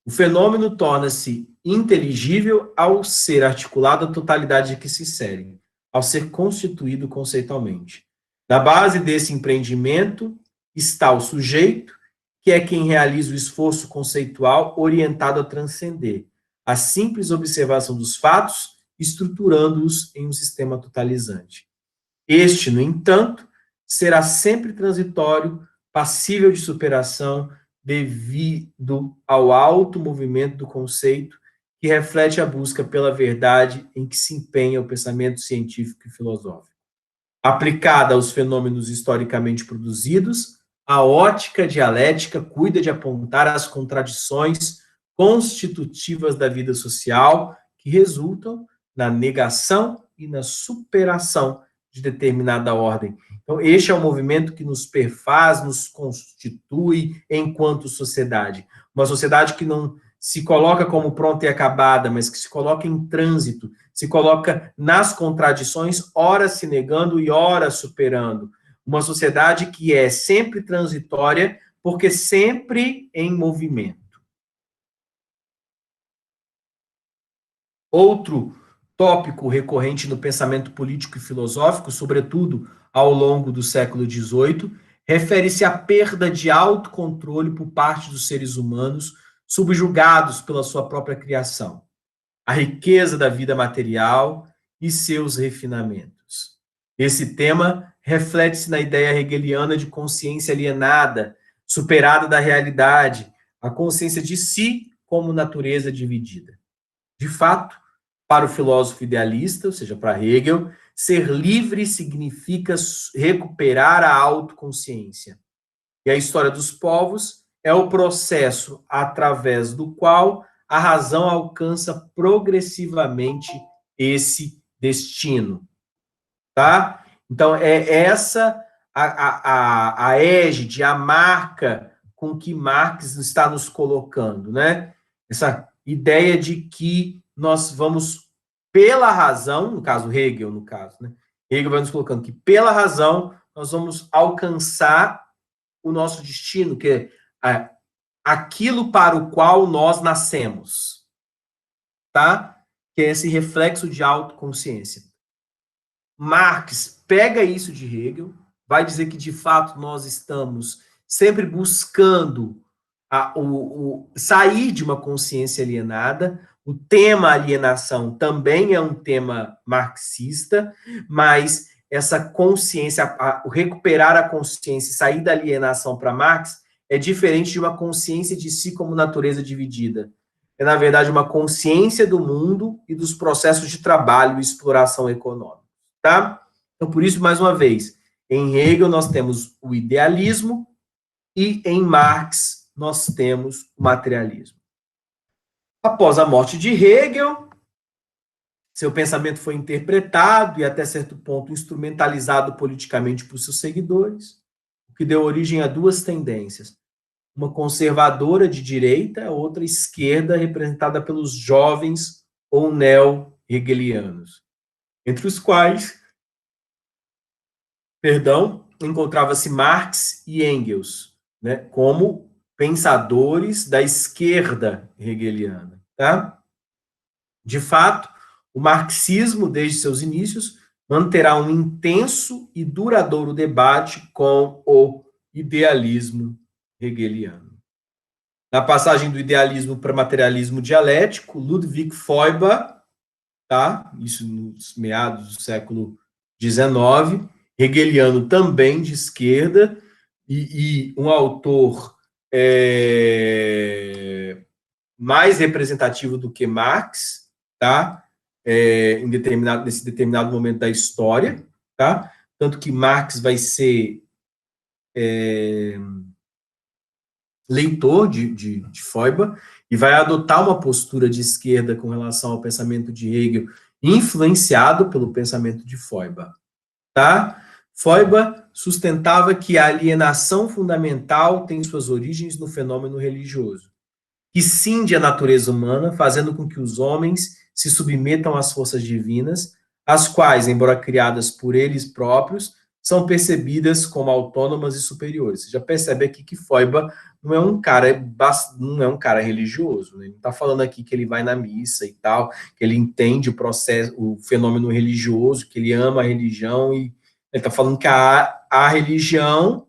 A: O fenômeno torna-se inteligível ao ser articulado a totalidade que se insere, ao ser constituído conceitualmente. Na base desse empreendimento está o sujeito, que é quem realiza o esforço conceitual orientado a transcender a simples observação dos fatos, estruturando-os em um sistema totalizante. Este, no entanto, será sempre transitório, passível de superação, devido ao alto movimento do conceito que reflete a busca pela verdade em que se empenha o pensamento científico e filosófico. Aplicada aos fenômenos historicamente produzidos, a ótica dialética cuida de apontar as contradições constitutivas da vida social que resultam na negação e na superação de determinada ordem. Então, este é o movimento que nos perfaz, nos constitui enquanto sociedade. Uma sociedade que não se coloca como pronta e acabada, mas que se coloca em trânsito, se coloca nas contradições, ora se negando e ora superando. Uma sociedade que é sempre transitória, porque sempre em movimento. Outro tópico recorrente no pensamento político e filosófico, sobretudo ao longo do século XVIII, refere-se à perda de autocontrole por parte dos seres humanos subjugados pela sua própria criação, a riqueza da vida material e seus refinamentos. Esse tema reflete-se na ideia hegeliana de consciência alienada, superada da realidade, a consciência de si como natureza dividida. De fato, para o filósofo idealista, ou seja, para Hegel, ser livre significa recuperar a autoconsciência. E a história dos povos é o processo através do qual a razão alcança progressivamente esse destino. Tá? Então, é essa a égide, a marca com que Marx está nos colocando, né? Essa ideia de que nós vamos, pela razão, no caso Hegel, né? Hegel vai nos colocando que pela razão nós vamos alcançar o nosso destino, que é aquilo para o qual nós nascemos, tá? Que é esse reflexo de autoconsciência. Marx pega isso de Hegel, vai dizer que de fato nós estamos sempre buscando sair de uma consciência alienada. O tema alienação também é um tema marxista, mas essa consciência, o recuperar a consciência e sair da alienação para Marx é diferente de uma consciência de si como natureza dividida. É, na verdade, uma consciência do mundo e dos processos de trabalho e exploração econômica. Tá? Então, por isso, mais uma vez, em Hegel nós temos o idealismo e em Marx nós temos o materialismo. Após a morte de Hegel, seu pensamento foi interpretado e até certo ponto instrumentalizado politicamente por seus seguidores, o que deu origem a duas tendências. Uma conservadora de direita, outra esquerda, representada pelos jovens ou neo-hegelianos, entre os quais, encontrava-se Marx e Engels, né, como pensadores da esquerda hegeliana. Tá? De fato, o marxismo, desde seus inícios, manterá um intenso e duradouro debate com o idealismo hegeliano. Na passagem do idealismo para materialismo dialético, Ludwig Feuerbach, tá? Isso nos meados do século XIX, hegeliano também de esquerda, e um autor mais representativo do que Marx, tá? Nesse determinado momento da história, tá? Tanto que Marx vai ser leitor de Feuerbach e vai adotar uma postura de esquerda com relação ao pensamento de Hegel, influenciado pelo pensamento de Feuerbach. Tá? Feuerbach sustentava que a alienação fundamental tem suas origens no fenômeno religioso, que cinde a natureza humana, fazendo com que os homens se submetam às forças divinas, as quais, embora criadas por eles próprios, são percebidas como autônomas e superiores. Você já percebe aqui que Feuerbach não é um cara religioso, né? Ele não está falando aqui que ele vai na missa e tal, que ele entende o processo, o fenômeno religioso, que ele ama a religião, e ele está falando que a religião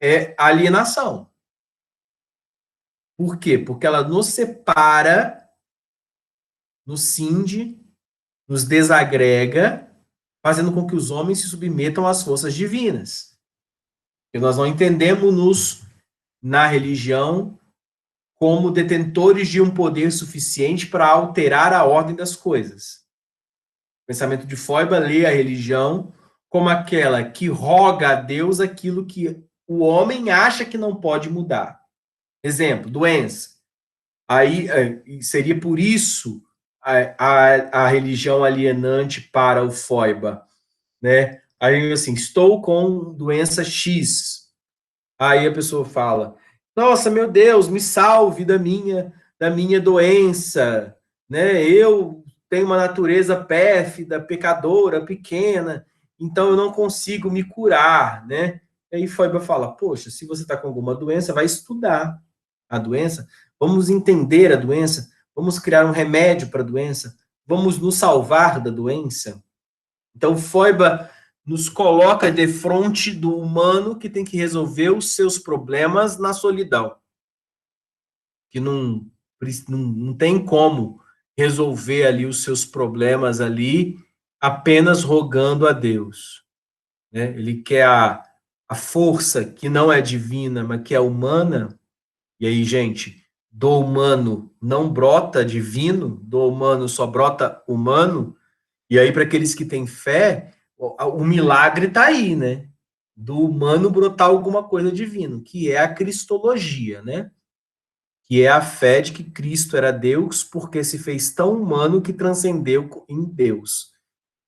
A: é alienação. Por quê? Porque ela nos separa, nos cinde, nos desagrega, fazendo com que os homens se submetam às forças divinas. E nós não entendemos na religião como detentores de um poder suficiente para alterar a ordem das coisas. O pensamento de Feuerbach lê a religião como aquela que roga a Deus aquilo que o homem acha que não pode mudar. Exemplo, doença. Aí seria por isso a religião alienante para o Feuerbach, né? Aí assim, estou com doença X. Aí a pessoa fala: "Nossa, meu Deus, me salve da minha doença, né? Eu tenho uma natureza pérfida, pecadora, pequena, então eu não consigo me curar, né?" E aí Feuerbach fala: "Poxa, se você está com alguma doença, vai estudar a doença, vamos entender a doença, vamos criar um remédio para a doença, vamos nos salvar da doença." Então, Feuerbach nos coloca de frente do humano que tem que resolver os seus problemas na solidão, que não tem como resolver ali os seus problemas ali apenas rogando a Deus, né? Ele quer a força que não é divina, mas que é humana. E aí, gente, do humano não brota divino, do humano só brota humano. E aí, para aqueles que têm fé, o milagre está aí, né? Do humano brotar alguma coisa divino, que é a cristologia, né? Que é a fé de que Cristo era Deus porque se fez tão humano que transcendeu em Deus.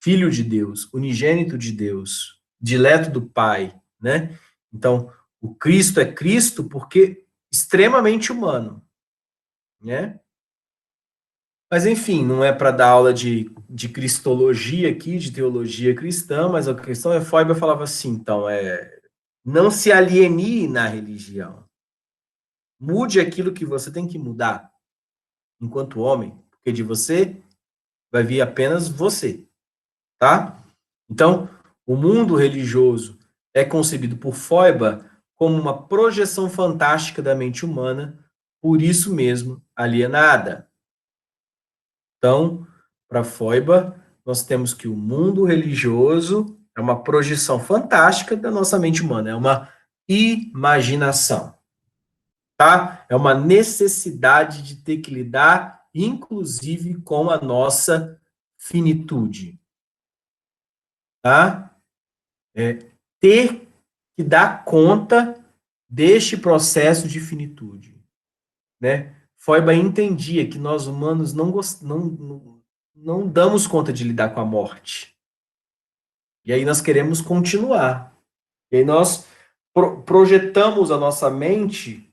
A: Filho de Deus, unigênito de Deus, dileto do Pai, né? Então, o Cristo é Cristo porque extremamente humano, né? Mas, enfim, não é para dar aula de cristologia aqui, de teologia cristã, mas a questão é, Feuerbach falava assim, então, não se aliene na religião. Mude aquilo que você tem que mudar enquanto homem, porque de você vai vir apenas você, tá? Então, o mundo religioso é concebido por Feuerbach como uma projeção fantástica da mente humana, por isso mesmo alienada. Então, para Feuerbach, nós temos que o mundo religioso é uma projeção fantástica da nossa mente humana, é uma imaginação, tá? É uma necessidade de ter que lidar, inclusive, com a nossa finitude, tá? Ter que dar conta deste processo de finitude, né? Feuerbach entendia que nós humanos não damos conta de lidar com a morte. E aí nós queremos continuar. E aí nós projetamos a nossa mente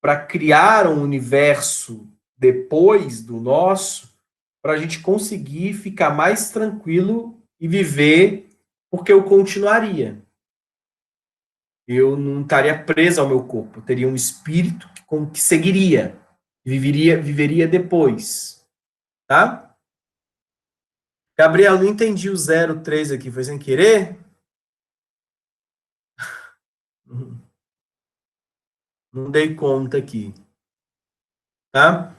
A: para criar um universo depois do nosso, para a gente conseguir ficar mais tranquilo e viver, porque eu continuaria. Eu não estaria preso ao meu corpo, eu teria um espírito que seguiria, viveria depois, tá? Gabriel, não entendi o 03 aqui, foi sem querer? Não dei conta aqui, tá?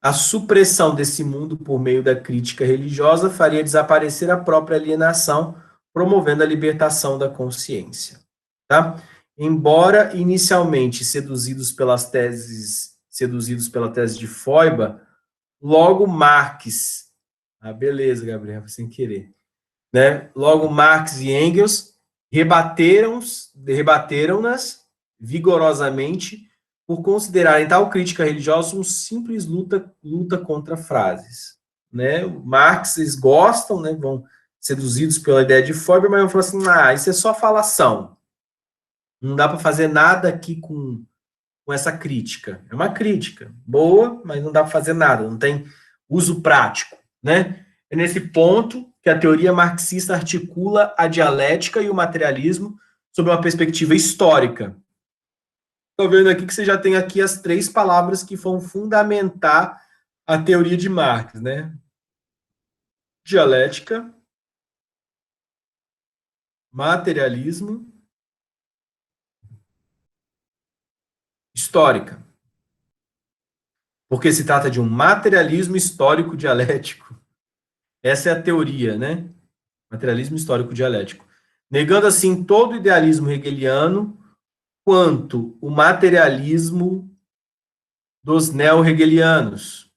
A: A supressão desse mundo por meio da crítica religiosa faria desaparecer a própria alienação, promovendo a libertação da consciência, tá? Embora inicialmente seduzidos pela tese de Feuerbach, logo Marx, beleza, Gabriel, sem querer, né? Logo Marx e Engels rebateram-nas vigorosamente por considerarem tal crítica religiosa um simples luta contra frases, né? Marx, eles gostam, né? Vão seduzidos pela ideia de Feuerbach, mas vão falar assim, isso é só falação. Não dá para fazer nada aqui com essa crítica. É uma crítica boa, mas não dá para fazer nada, não tem uso prático, né? É nesse ponto que a teoria marxista articula a dialética e o materialismo sob uma perspectiva histórica. Estou vendo aqui que você já tem aqui as 3 palavras que vão fundamentar a teoria de Marx, né? Dialética, materialismo, histórica. Porque se trata de um materialismo histórico dialético. Essa é a teoria, né? Materialismo histórico dialético. Negando, assim, todo o idealismo hegeliano, quanto o materialismo dos neo-hegelianos.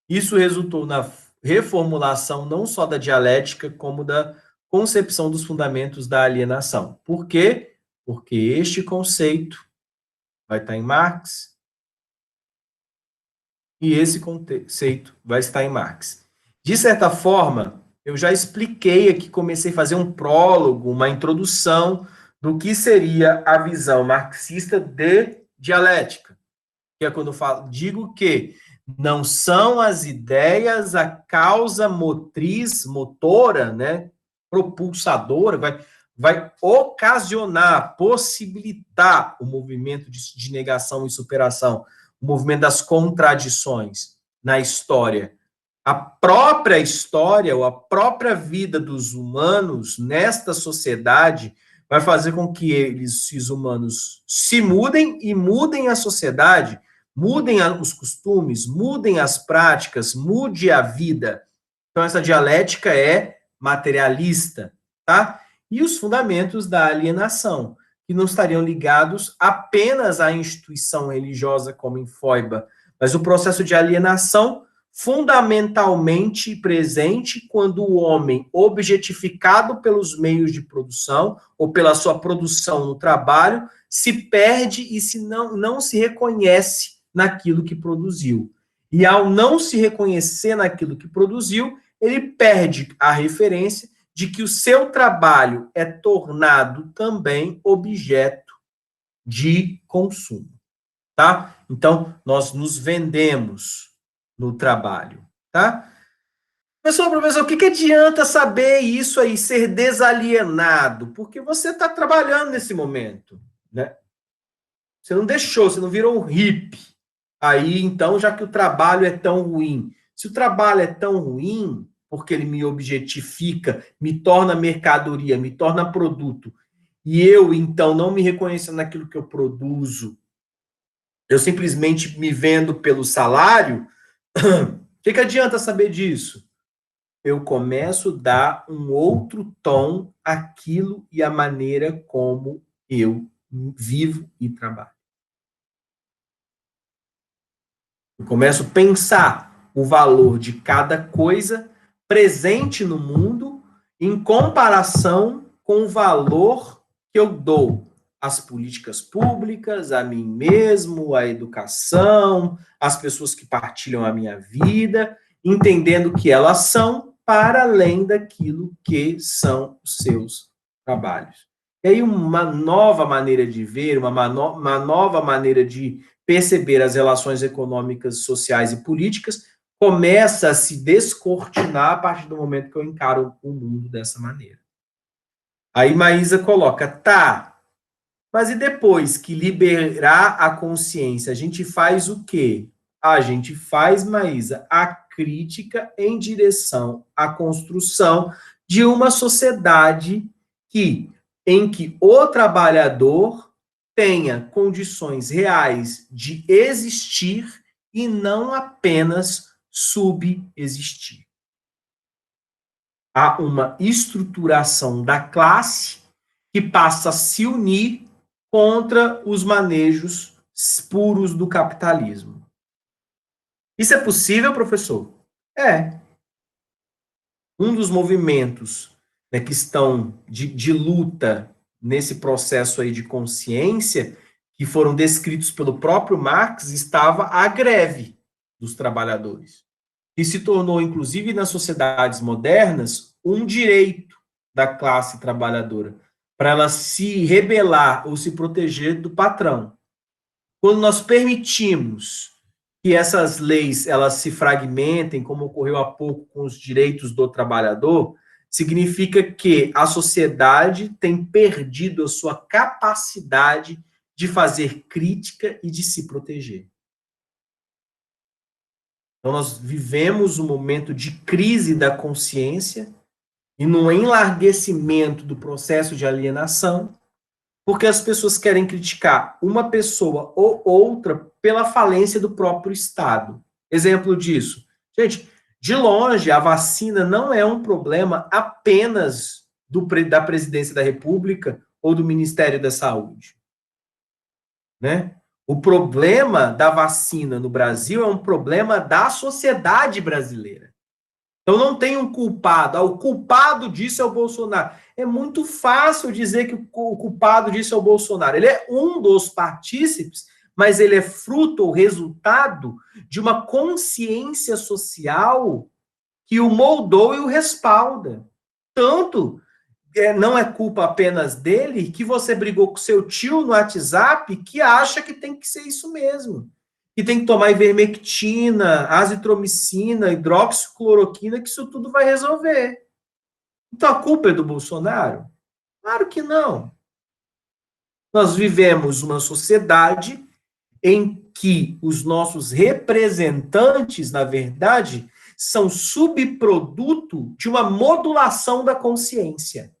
A: Isso resultou na reformulação não só da dialética, como da concepção dos fundamentos da alienação. Por quê? Porque este conceito vai estar em Marx, E esse conceito vai estar em Marx. De certa forma, eu já expliquei aqui, comecei a fazer um prólogo, uma introdução do que seria a visão marxista de dialética. Que é quando eu digo que não são as ideias a causa motriz, motora, né, propulsadora, vai ocasionar, possibilitar o movimento de negação e superação, o movimento das contradições na história. A própria história ou a própria vida dos humanos nesta sociedade vai fazer com que esses humanos se mudem e mudem a sociedade, mudem os costumes, mudem as práticas, mude a vida. Então, essa dialética é materialista, tá? E os fundamentos da alienação, que não estariam ligados apenas à instituição religiosa como em Feuerbach, mas o processo de alienação fundamentalmente presente quando o homem, objetificado pelos meios de produção ou pela sua produção no trabalho, se perde e não se reconhece naquilo que produziu. E ao não se reconhecer naquilo que produziu, ele perde a referência de que o seu trabalho é tornado também objeto de consumo, tá? Então, nós nos vendemos no trabalho, tá? Professor, o que adianta saber isso aí, ser desalienado? Porque você está trabalhando nesse momento, né? Você não deixou, você não virou um hippie. Aí, então, já que o trabalho é tão ruim, se o trabalho é tão ruim, porque ele me objetifica, me torna mercadoria, me torna produto, e eu, então, não me reconhecendo naquilo que eu produzo, eu simplesmente me vendo pelo salário, o que adianta saber disso? Eu começo a dar um outro tom àquilo e à maneira como eu vivo e trabalho. Eu começo a pensar o valor de cada coisa presente no mundo em comparação com o valor que eu dou às políticas públicas, a mim mesmo, à educação, às pessoas que partilham a minha vida, entendendo que elas são para além daquilo que são os seus trabalhos. E aí uma nova maneira de ver, uma nova maneira de perceber as relações econômicas, sociais e políticas começa a se descortinar a partir do momento que eu encaro o mundo dessa maneira. Aí Maísa coloca, tá, mas e depois que liberar a consciência, a gente faz o quê? A gente faz, Maísa, a crítica em direção à construção de uma sociedade em que o trabalhador tenha condições reais de existir e não apenas subexistir. Há uma estruturação da classe que passa a se unir contra os manejos puros do capitalismo. Isso é possível, professor? É. Um dos movimentos, né, que estão de luta nesse processo aí de consciência, que foram descritos pelo próprio Marx, estava a greve dos trabalhadores, e se tornou, inclusive nas sociedades modernas, um direito da classe trabalhadora, para ela se rebelar ou se proteger do patrão. Quando nós permitimos que essas leis elas se fragmentem, como ocorreu há pouco com os direitos do trabalhador, significa que a sociedade tem perdido a sua capacidade de fazer crítica e de se proteger. Então, nós vivemos um momento de crise da consciência e no enlarguecimento do processo de alienação, porque as pessoas querem criticar uma pessoa ou outra pela falência do próprio Estado. Exemplo disso. Gente, de longe, a vacina não é um problema apenas da Presidência da República ou do Ministério da Saúde. Né? O problema da vacina no Brasil é um problema da sociedade brasileira. Então não tem um culpado. O culpado disso é o Bolsonaro. É muito fácil dizer que o culpado disso é o Bolsonaro. Ele é um dos partícipes, mas ele é fruto ou resultado de uma consciência social que o moldou e o respalda. Tanto não é culpa apenas dele que você brigou com seu tio no WhatsApp que acha que tem que ser isso mesmo. Que tem que tomar ivermectina, azitromicina, hidroxicloroquina, que isso tudo vai resolver. Então a culpa é do Bolsonaro? Claro que não. Nós vivemos uma sociedade em que os nossos representantes, na verdade, são subproduto de uma modulação da consciência.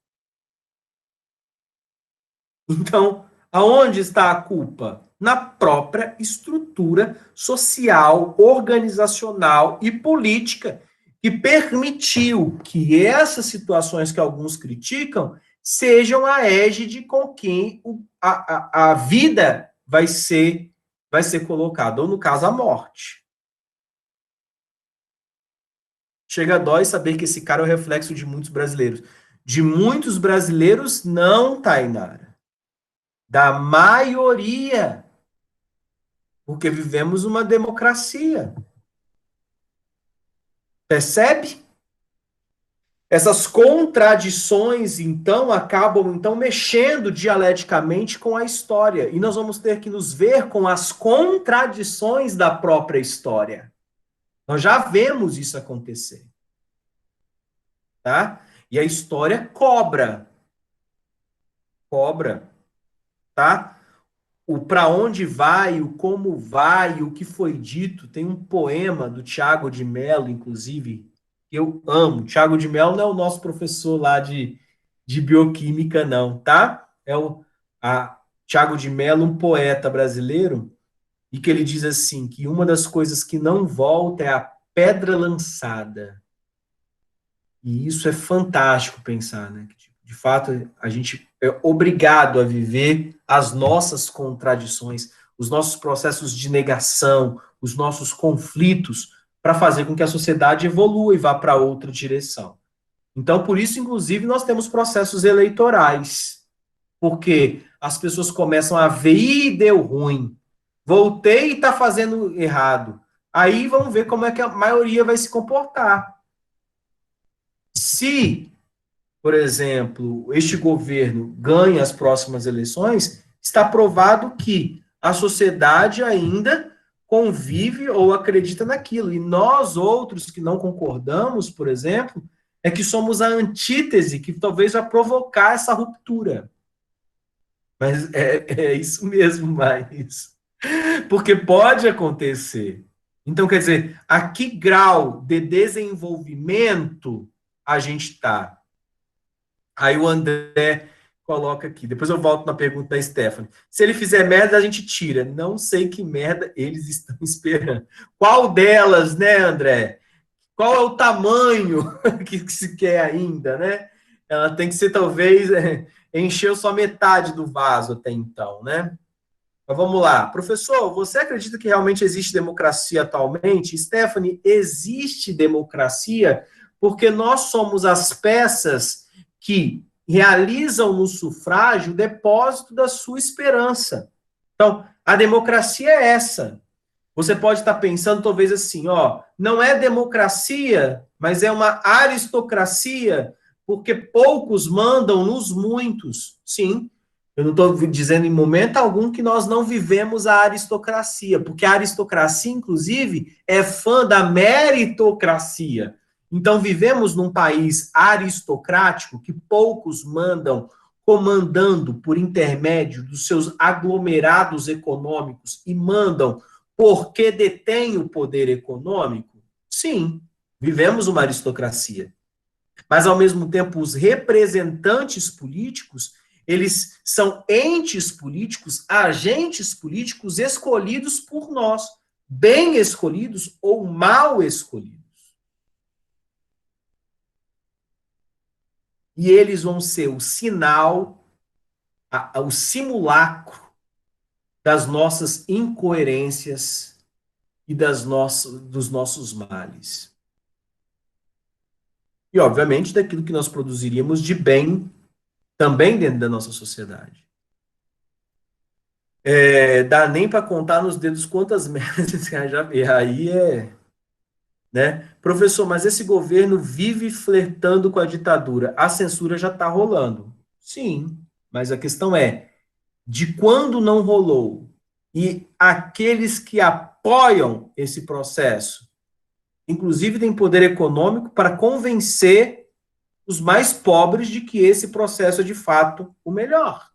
A: Então, aonde está a culpa? Na própria estrutura social, organizacional e política que permitiu que essas situações que alguns criticam sejam a égide com quem a vida vai ser colocada, ou no caso, a morte. Chega a dói saber que esse cara é o reflexo de muitos brasileiros. De muitos brasileiros, não, Tainara. Da maioria. Porque vivemos uma democracia. Percebe? Essas contradições, então, acabam então mexendo dialeticamente com a história. E nós vamos ter que nos ver com as contradições da própria história. Nós já vemos isso acontecer. Tá? E a história cobra. Cobra. Tá? O para onde vai, o como vai, o que foi dito. Tem um poema do Tiago de Mello, inclusive, que eu amo. Tiago de Mello não é o nosso professor lá de bioquímica, não, tá? É o Tiago de Mello, um poeta brasileiro, e que ele diz assim, que uma das coisas que não volta é a pedra lançada. E isso é fantástico pensar, né? De fato, a gente é obrigado a viver as nossas contradições, os nossos processos de negação, os nossos conflitos, para fazer com que a sociedade evolua e vá para outra direção. Então, por isso, inclusive, nós temos processos eleitorais, porque as pessoas começam a ver, ih, deu ruim, voltei e está fazendo errado. Aí vamos ver como é que a maioria vai se comportar. Se, por exemplo, este governo ganha as próximas eleições, está provado que a sociedade ainda convive ou acredita naquilo. E nós, outros que não concordamos, por exemplo, é que somos a antítese que talvez vai provocar essa ruptura. Mas é isso mesmo, mais. Porque pode acontecer. Então, quer dizer, a que grau de desenvolvimento a gente está? Aí o André coloca aqui. Depois eu volto na pergunta da Stephanie. Se ele fizer merda, a gente tira. Não sei que merda eles estão esperando. Qual delas, né, André? Qual é o tamanho que se quer ainda, né? Ela tem que ser, talvez, encheu só metade do vaso até então, né? Mas vamos lá. Professor, você acredita que realmente existe democracia atualmente? Stephanie, existe democracia porque nós somos as peças que realizam no sufrágio o depósito da sua esperança. Então, a democracia é essa. Você pode estar pensando, talvez assim, ó, não é democracia, mas é uma aristocracia, porque poucos mandam nos muitos. Sim, eu não estou dizendo em momento algum que nós não vivemos a aristocracia, porque a aristocracia, inclusive, é fã da meritocracia. Então, vivemos num país aristocrático que poucos mandam, comandando por intermédio dos seus aglomerados econômicos e mandam porque detém o poder econômico? Sim, vivemos uma aristocracia. Mas, ao mesmo tempo, os representantes políticos, eles são entes políticos, agentes políticos escolhidos por nós, bem escolhidos ou mal escolhidos. E eles vão ser o sinal, o simulacro das nossas incoerências e dos nossos males. E, obviamente, daquilo que nós produziríamos de bem também dentro da nossa sociedade. Dá nem para contar nos dedos quantas merdas já vi. Aí né? Professor, mas esse governo vive flertando com a ditadura. A censura já está rolando. Sim, mas a questão é, de quando não rolou? E aqueles que apoiam esse processo, inclusive têm poder econômico para convencer os mais pobres de que esse processo é de fato o melhor.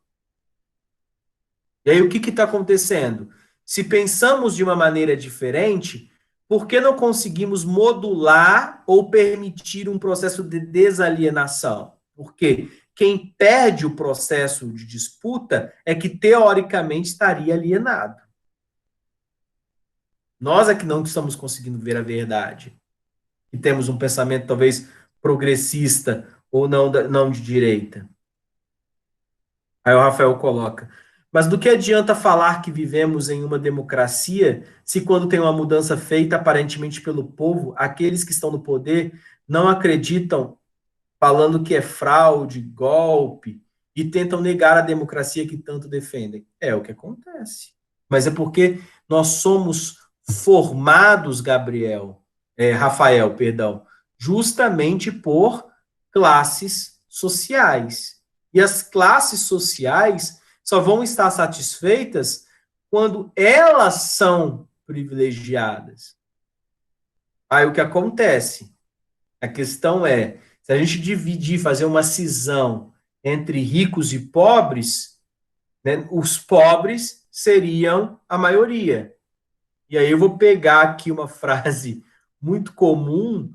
A: E aí o que está acontecendo? Se pensamos de uma maneira diferente, por que não conseguimos modular ou permitir um processo de desalienação? Porque quem perde o processo de disputa é que teoricamente estaria alienado. Nós é que não estamos conseguindo ver a verdade. E temos um pensamento talvez progressista ou não de direita. Aí o Rafael coloca: mas do que adianta falar que vivemos em uma democracia se quando tem uma mudança feita aparentemente pelo povo, aqueles que estão no poder não acreditam, falando que é fraude, golpe, e tentam negar a democracia que tanto defendem? É o que acontece. Mas é porque nós somos formados, Rafael, perdão, justamente por classes sociais. E as classes sociais só vão estar satisfeitas quando elas são privilegiadas. Aí o que acontece? A questão é, se a gente dividir, fazer uma cisão entre ricos e pobres, né, os pobres seriam a maioria. E aí eu vou pegar aqui uma frase muito comum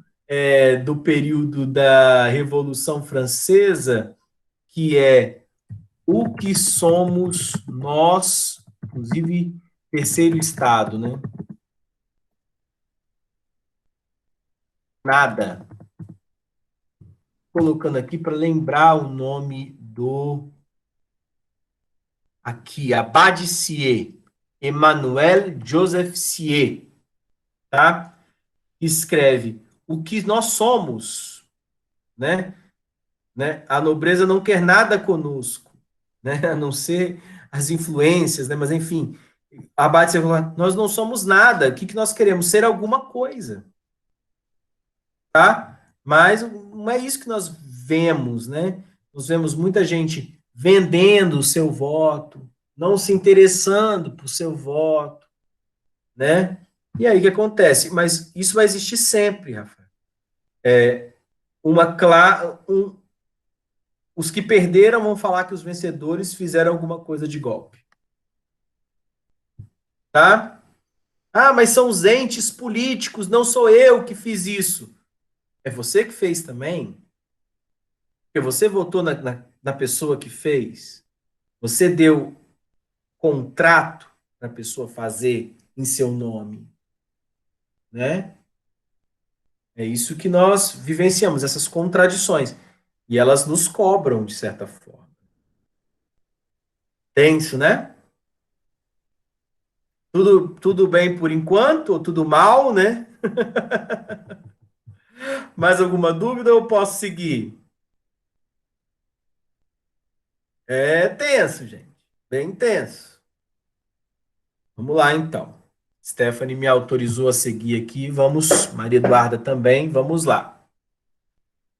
A: do período da Revolução Francesa, que é: o que somos nós, inclusive terceiro estado, né? Nada. Colocando aqui para lembrar o nome do... Aqui, Abade Sier, Emmanuel Joseph Sier, tá? Escreve: o que nós somos, né? A nobreza não quer nada conosco, né? A não ser as influências, né? Mas enfim, Abade Sier falou: nós não somos nada, o que nós queremos? Ser alguma coisa, tá? Mas não é isso que nós vemos, né? Nós vemos muita gente vendendo o seu voto, não se interessando por seu voto, né? E aí o que acontece? Mas isso vai existir sempre, Rafael. Os que perderam vão falar que os vencedores fizeram alguma coisa de golpe, tá? Ah, mas são os entes políticos, não sou eu que fiz isso. É você que fez também? Porque você votou na pessoa que fez? Você deu contrato para a pessoa fazer em seu nome, né? É isso que nós vivenciamos, essas contradições. E elas nos cobram, de certa forma. Tenso, né? Tudo bem por enquanto, ou tudo mal, né? Mais alguma dúvida ou eu posso seguir? É tenso, gente. Bem tenso. Vamos lá, então. Stephanie me autorizou a seguir aqui. Vamos, Maria Eduarda também. Vamos lá.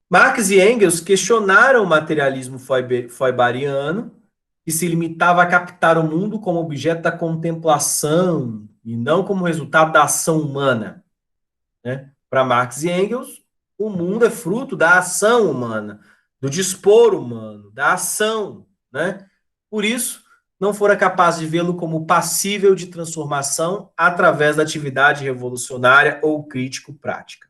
A: Marx e Engels questionaram o materialismo feuberiano, que se limitava a captar o mundo como objeto da contemplação e não como resultado da ação humana, né? Para Marx e Engels, o mundo é fruto da ação humana, do dispor humano, da ação, né? Por isso, não fora capaz de vê-lo como passível de transformação através da atividade revolucionária ou crítico-prática.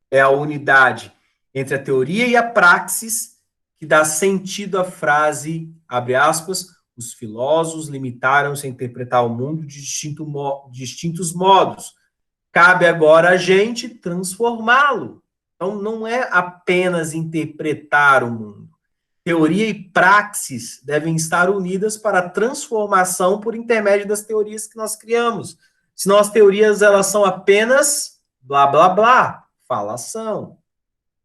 A: É a unidade entre a teoria e a praxis que dá sentido à frase, abre aspas, os filósofos limitaram-se a interpretar o mundo de distintos modos. Cabe agora a gente transformá-lo. Então, não é apenas interpretar o mundo. Teoria e praxis devem estar unidas para a transformação por intermédio das teorias que nós criamos. Senão as teorias elas são apenas blá blá blá, falação.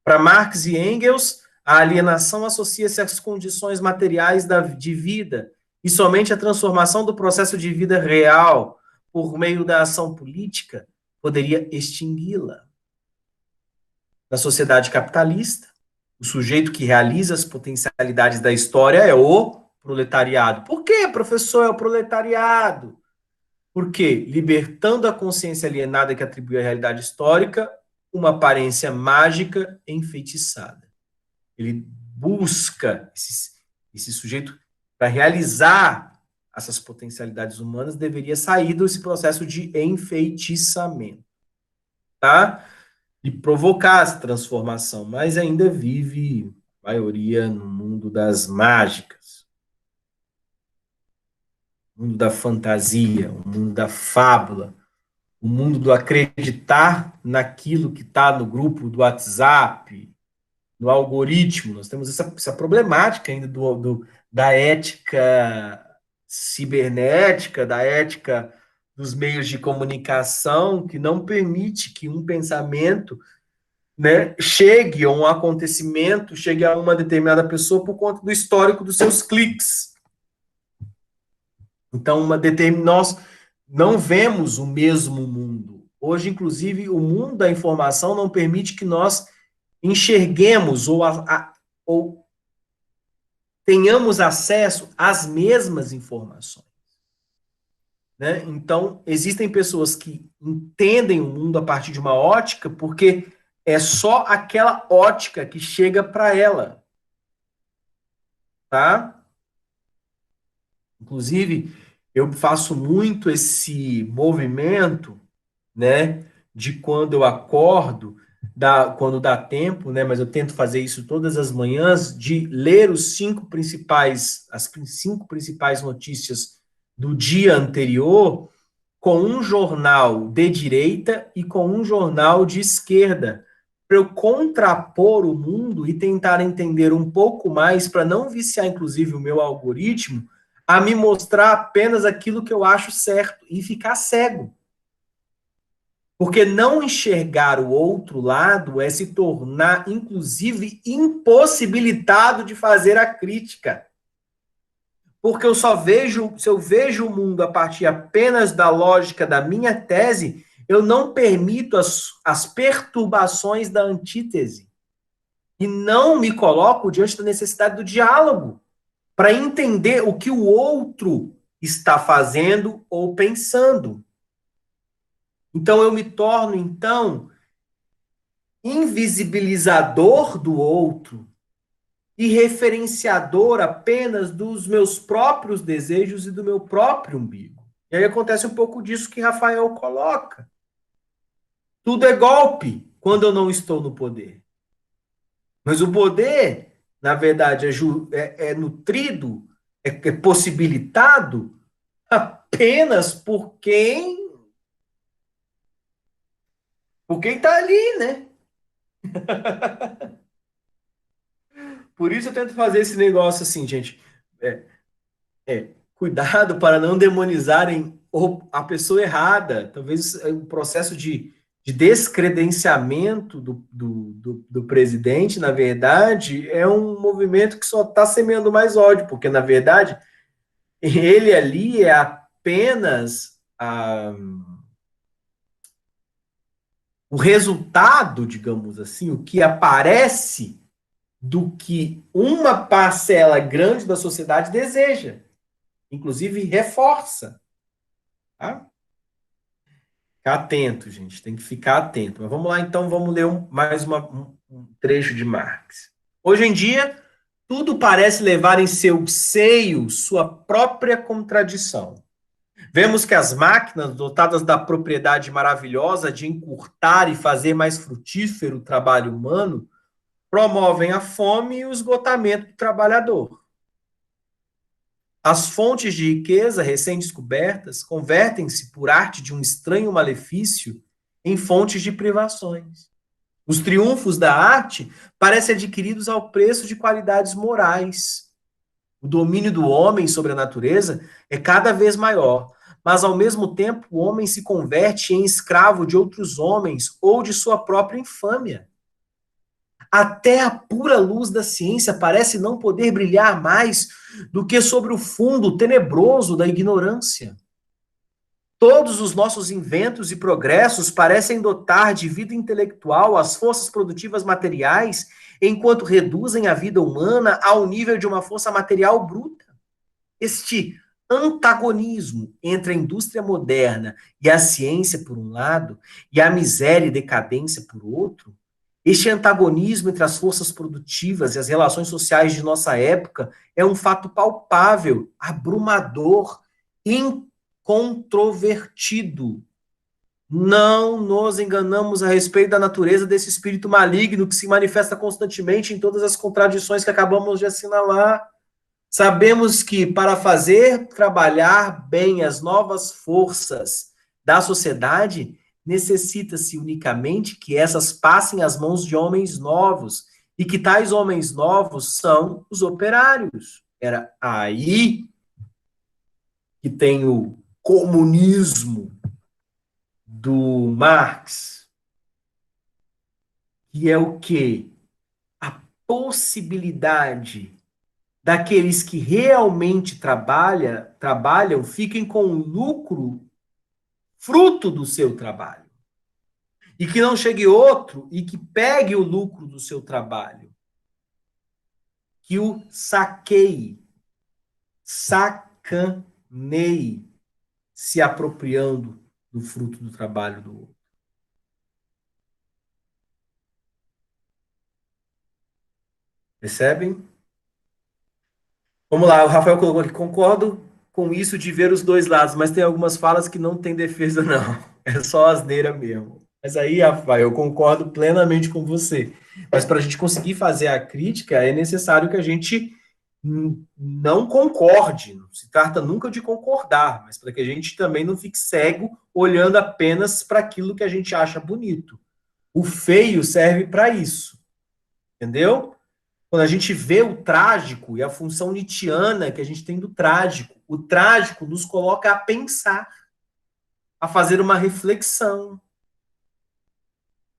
A: Para Marx e Engels, a alienação associa-se às condições materiais de vida e somente a transformação do processo de vida real por meio da ação política poderia extingui-la. Na sociedade capitalista, o sujeito que realiza as potencialidades da história é o proletariado. Por que, professor, é o proletariado? Porque, libertando a consciência alienada que atribui à realidade histórica uma aparência mágica e enfeitiçada. Ele busca esse sujeito para realizar essas potencialidades humanas, deveria sair desse processo de enfeitiçamento, tá? E provocar essa transformação, mas ainda vive, a maioria, no mundo das mágicas, o mundo da fantasia, o mundo da fábula, o mundo do acreditar naquilo que está no grupo do WhatsApp, no algoritmo. Nós temos essa problemática ainda da ética cibernética, da ética dos meios de comunicação, que não permite que um pensamento, né, chegue a um acontecimento, chegue a uma determinada pessoa por conta do histórico dos seus cliques. Então, nós não vemos o mesmo mundo. Hoje, inclusive, o mundo da informação não permite que nós enxerguemos ou tenhamos acesso às mesmas informações. Né? Então, existem pessoas que entendem o mundo a partir de uma ótica porque é só aquela ótica que chega para ela. Tá? Inclusive, eu faço muito esse movimento, né, de quando eu acordo, quando dá tempo, né, mas eu tento fazer isso todas as manhãs, de ler as cinco principais notícias do dia anterior com um jornal de direita e com um jornal de esquerda, para eu contrapor o mundo e tentar entender um pouco mais, para não viciar, inclusive, o meu algoritmo, a me mostrar apenas aquilo que eu acho certo e ficar cego. Porque não enxergar o outro lado é se tornar, inclusive, impossibilitado de fazer a crítica. Porque se eu vejo o mundo a partir apenas da lógica da minha tese, eu não permito as perturbações da antítese. E não me coloco diante da necessidade do diálogo, para entender o que o outro está fazendo ou pensando. Então, eu me torno, invisibilizador do outro e referenciador apenas dos meus próprios desejos e do meu próprio umbigo. E aí acontece um pouco disso que Rafael coloca. Tudo é golpe quando eu não estou no poder. Mas o poder, na verdade, é nutrido, é possibilitado apenas por quem está ali, né? Por isso eu tento fazer esse negócio assim, gente. Cuidado para não demonizarem a pessoa errada. Talvez o processo de descredenciamento do presidente, na verdade, é um movimento que só está semeando mais ódio, porque, na verdade, ele ali é apenas o resultado, digamos assim, o que aparece do que uma parcela grande da sociedade deseja. Inclusive, reforça. Tá? Ficar atento, gente. Tem que ficar atento. Mas vamos lá, então, vamos ler mais um trecho de Marx. Hoje em dia, tudo parece levar em seu seio sua própria contradição. Vemos que as máquinas, dotadas da propriedade maravilhosa de encurtar e fazer mais frutífero o trabalho humano, promovem a fome e o esgotamento do trabalhador. As fontes de riqueza recém-descobertas convertem-se, por arte de um estranho malefício, em fontes de privações. Os triunfos da arte parecem adquiridos ao preço de qualidades morais. O domínio do homem sobre a natureza é cada vez maior, mas ao mesmo tempo o homem se converte em escravo de outros homens ou de sua própria infâmia. Até a pura luz da ciência parece não poder brilhar mais do que sobre o fundo tenebroso da ignorância. Todos os nossos inventos e progressos parecem dotar de vida intelectual as forças produtivas materiais, enquanto reduzem a vida humana ao nível de uma força material bruta. Este antagonismo entre a indústria moderna e a ciência, por um lado, e a miséria e decadência, por outro, este antagonismo entre as forças produtivas e as relações sociais de nossa época é um fato palpável, abrumador, incontrovertido. Não nos enganamos a respeito da natureza desse espírito maligno que se manifesta constantemente em todas as contradições que acabamos de assinalar. Sabemos que para fazer trabalhar bem as novas forças da sociedade, necessita-se unicamente que essas passem às mãos de homens novos, e que tais homens novos são os operários. Era aí que tem o comunismo do Marx, que é o quê? A possibilidade daqueles que realmente trabalham fiquem com o lucro fruto do seu trabalho. E que não chegue outro e que pegue o lucro do seu trabalho. Que o saqueie, sacaneie, se apropriando do fruto do trabalho do outro. Percebem? Vamos lá, o Rafael colocou aqui, concordo com isso de ver os dois lados, mas tem algumas falas que não tem defesa, não. É só asneira mesmo. Mas aí, Rafael, eu concordo plenamente com você. Mas para a gente conseguir fazer a crítica, é necessário que a gente não concorde. Não se trata nunca de concordar, mas para que a gente também não fique cego olhando apenas para aquilo que a gente acha bonito. O feio serve para isso. Entendeu? Quando a gente vê o trágico e a função nietzschiana que a gente tem do trágico, o trágico nos coloca a pensar, a fazer uma reflexão.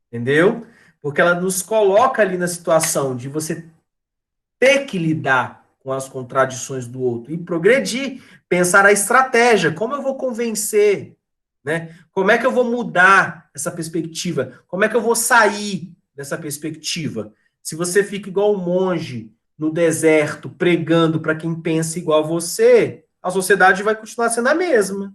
A: Entendeu? Porque ela nos coloca ali na situação de você ter que lidar com as contradições do outro e progredir, pensar a estratégia, como eu vou convencer, né? Como é que eu vou mudar essa perspectiva? Como é que eu vou sair dessa perspectiva? Se você fica igual um monge no deserto, pregando para quem pensa igual a você, a sociedade vai continuar sendo a mesma.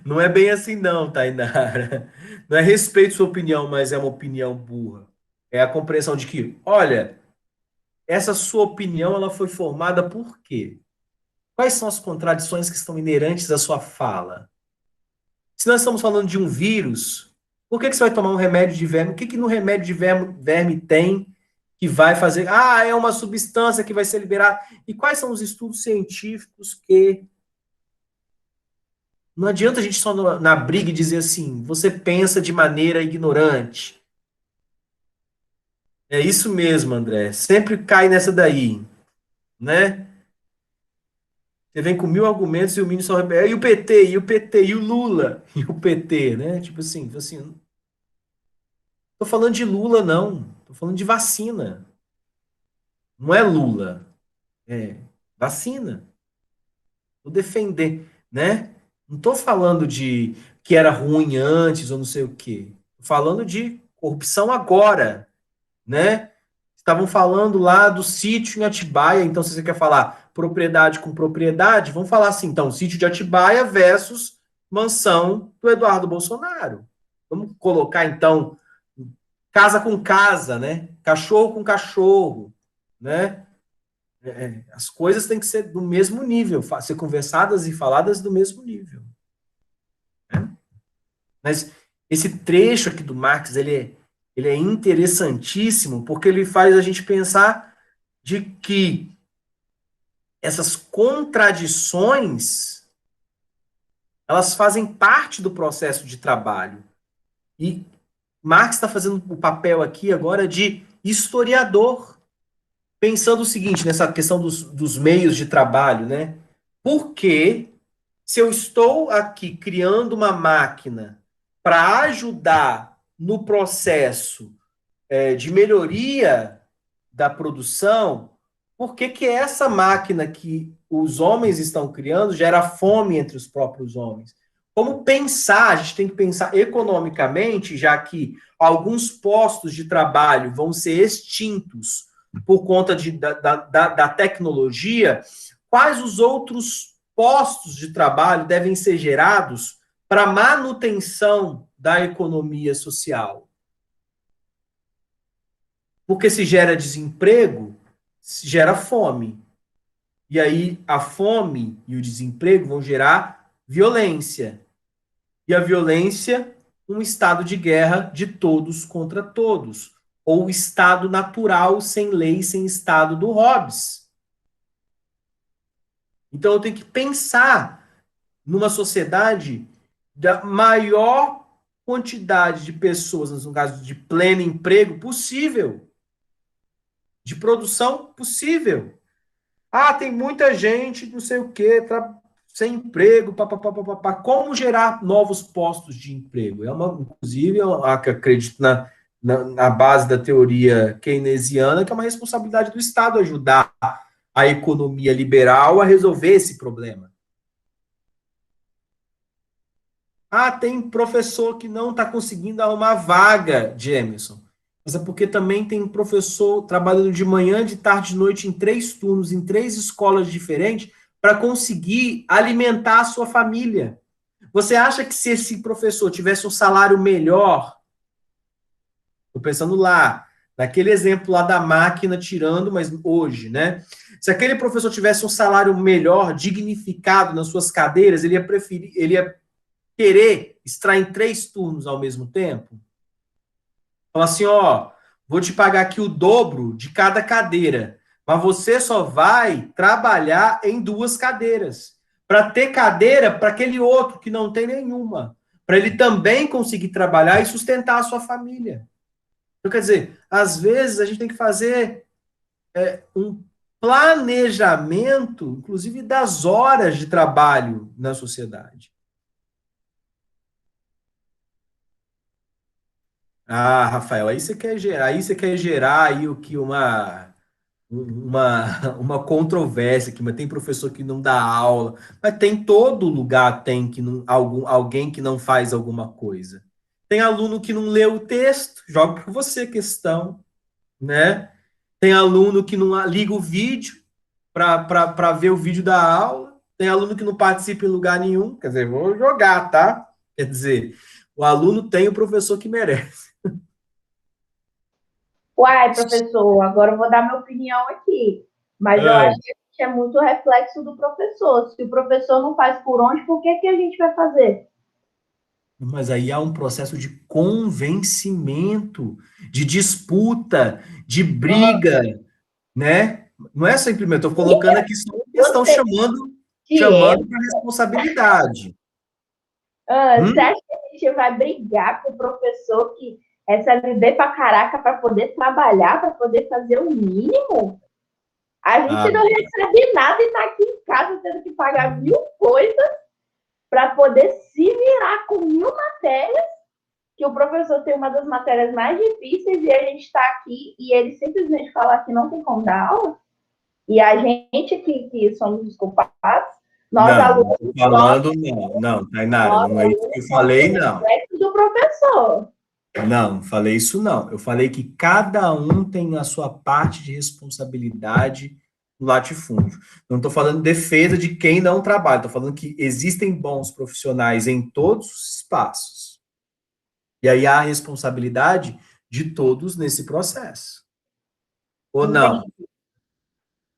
A: Não é bem assim não, Tainara. Não é respeito sua opinião, mas é uma opinião burra. É a compreensão de que, olha, essa sua opinião ela foi formada por quê? Quais são as contradições que estão inerentes à sua fala? Se nós estamos falando de um vírus, por que você vai tomar um remédio de verme? O que no remédio de verme tem que vai fazer? Ah, é uma substância que vai ser liberada. E quais são os estudos científicos que... Não adianta a gente só na briga e dizer assim, você pensa de maneira ignorante. É isso mesmo, André. Sempre cai nessa daí, né? Você vem com mil argumentos e o Mini só... E o PT, e o PT, e o Lula, e o PT, né? Tipo assim, tô falando de Lula, não. Tô falando de vacina. Não é Lula. É vacina. Vou defender, né? Não tô falando de que era ruim antes ou não sei o quê. Tô falando de corrupção agora, né? Estavam falando lá do sítio em Atibaia, então se você quer falar propriedade com propriedade, vamos falar assim, então, sítio de Atibaia versus mansão do Eduardo Bolsonaro. Vamos colocar, então, casa com casa, né? Cachorro com cachorro, né? As coisas têm que ser do mesmo nível, ser conversadas e faladas do mesmo nível. Né? Mas esse trecho aqui do Marx, ele é interessantíssimo porque ele faz a gente pensar de que essas contradições elas fazem parte do processo de trabalho. E Marx está fazendo o papel aqui agora de historiador, pensando o seguinte, nessa questão dos meios de trabalho, né? Por que, se eu estou aqui criando uma máquina para ajudar no processo de melhoria da produção, por que que essa máquina que os homens estão criando gera fome entre os próprios homens? Como pensar? A gente tem que pensar economicamente, já que alguns postos de trabalho vão ser extintos por conta da tecnologia, quais os outros postos de trabalho devem ser gerados para manutenção da economia social? Porque se gera desemprego, se gera fome. E aí a fome e o desemprego vão gerar violência. E a violência, um estado de guerra de todos contra todos. Ou estado natural, sem lei, sem estado do Hobbes. Então eu tenho que pensar numa sociedade da maior quantidade de pessoas, no caso de pleno emprego possível, de produção possível. Ah, tem muita gente, não sei o quê, sem emprego, papapá. Como gerar novos postos de emprego? Inclusive, eu acredito na base da teoria keynesiana, que é uma responsabilidade do Estado ajudar a economia liberal a resolver esse problema. Ah, tem professor que não está conseguindo arrumar vaga, Jameson. Mas é porque também tem professor trabalhando de manhã, de tarde, de noite, em 3 turnos, em 3 escolas diferentes, para conseguir alimentar a sua família. Você acha que se esse professor tivesse um salário melhor, estou pensando lá, naquele exemplo lá da máquina tirando, mas hoje, né? Se aquele professor tivesse um salário melhor, dignificado nas suas cadeiras, ele ia querer estar em 3 turnos ao mesmo tempo? Fala assim, ó, vou te pagar aqui o dobro de cada cadeira, mas você só vai trabalhar em 2 cadeiras, para ter cadeira para aquele outro que não tem nenhuma, para ele também conseguir trabalhar e sustentar a sua família. Então, quer dizer, às vezes a gente tem que fazer um planejamento, inclusive das horas de trabalho na sociedade. Ah, Rafael, aí você quer gerar aí o que uma controvérsia aqui, mas tem professor que não dá aula, mas tem todo lugar tem que não, alguém que não faz alguma coisa. Tem aluno que não lê o texto, joga para você a questão, né? Tem aluno que não liga o vídeo para ver o vídeo da aula, tem aluno que não participa em lugar nenhum, quer dizer, vou jogar, tá? Quer dizer, o aluno tem o professor que merece.
B: Uai, professor, agora eu vou dar minha opinião aqui. Mas eu acho que é muito reflexo do professor. Se o professor não faz por onde, por que que a gente vai fazer?
A: Mas aí há um processo de convencimento, de disputa, de briga, né? Não é simplesmente, estou colocando aqui só uma questão
B: Você que é,
A: chamando para responsabilidade.
B: você
A: Hum?
B: acha que a gente vai brigar com o professor que é CLB pra caraca para poder trabalhar, para poder fazer o mínimo? A gente
A: Ah,
B: não recebe nada e está aqui em casa tendo que pagar 1.000 coisas para poder se virar com 1.000 matérias, que o professor tem uma das matérias mais difíceis e a gente está aqui e ele simplesmente fala que não tem como dar aula. E a gente que somos os culpados, nós
A: não,
B: alunos,
A: tô
B: nós,
A: falando não, Tainara,
B: nós
A: não é isso que
B: alunos
A: eu
B: somos o
A: falei, não.
B: reflexo do professor.
A: Não, falei isso não. Eu falei que cada um tem a sua parte de responsabilidade no latifúndio. Não estou falando defesa de quem não trabalha, estou falando que existem bons profissionais em todos os espaços. E aí há a responsabilidade de todos nesse processo. Ou não?
B: Entendi.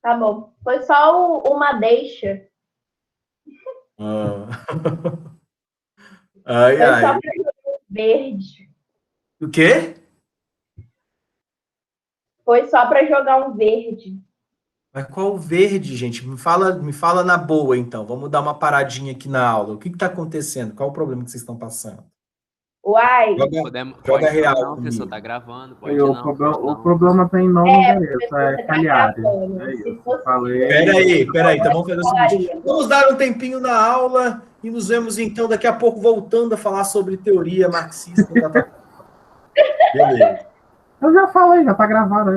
B: Tá bom. Foi só uma deixa.
A: Ah. Ai,
B: Foi só
A: ai.
B: para verde.
A: O quê?
B: Foi só para jogar um verde.
A: Mas qual o verde, gente? Me fala na boa, então. Vamos dar uma paradinha aqui na aula. O que está acontecendo? Qual o problema que vocês estão passando?
B: Uai.
A: Joga real
C: Não,
A: comigo.
C: professor, tá gravando. Pode
D: O
C: não.
D: problema tem nome endereço,
B: professor,
D: é
B: tá
D: Cagliari.
B: gravando.
D: É
B: Se
D: isso.
B: fosse-
D: Falei.
A: Peraí, então vamos fazer o seguinte. Vamos dar um tempinho na aula e nos vemos então daqui a pouco voltando a falar sobre teoria marxista. Beleza.
D: Eu já falei, já tá gravado aí.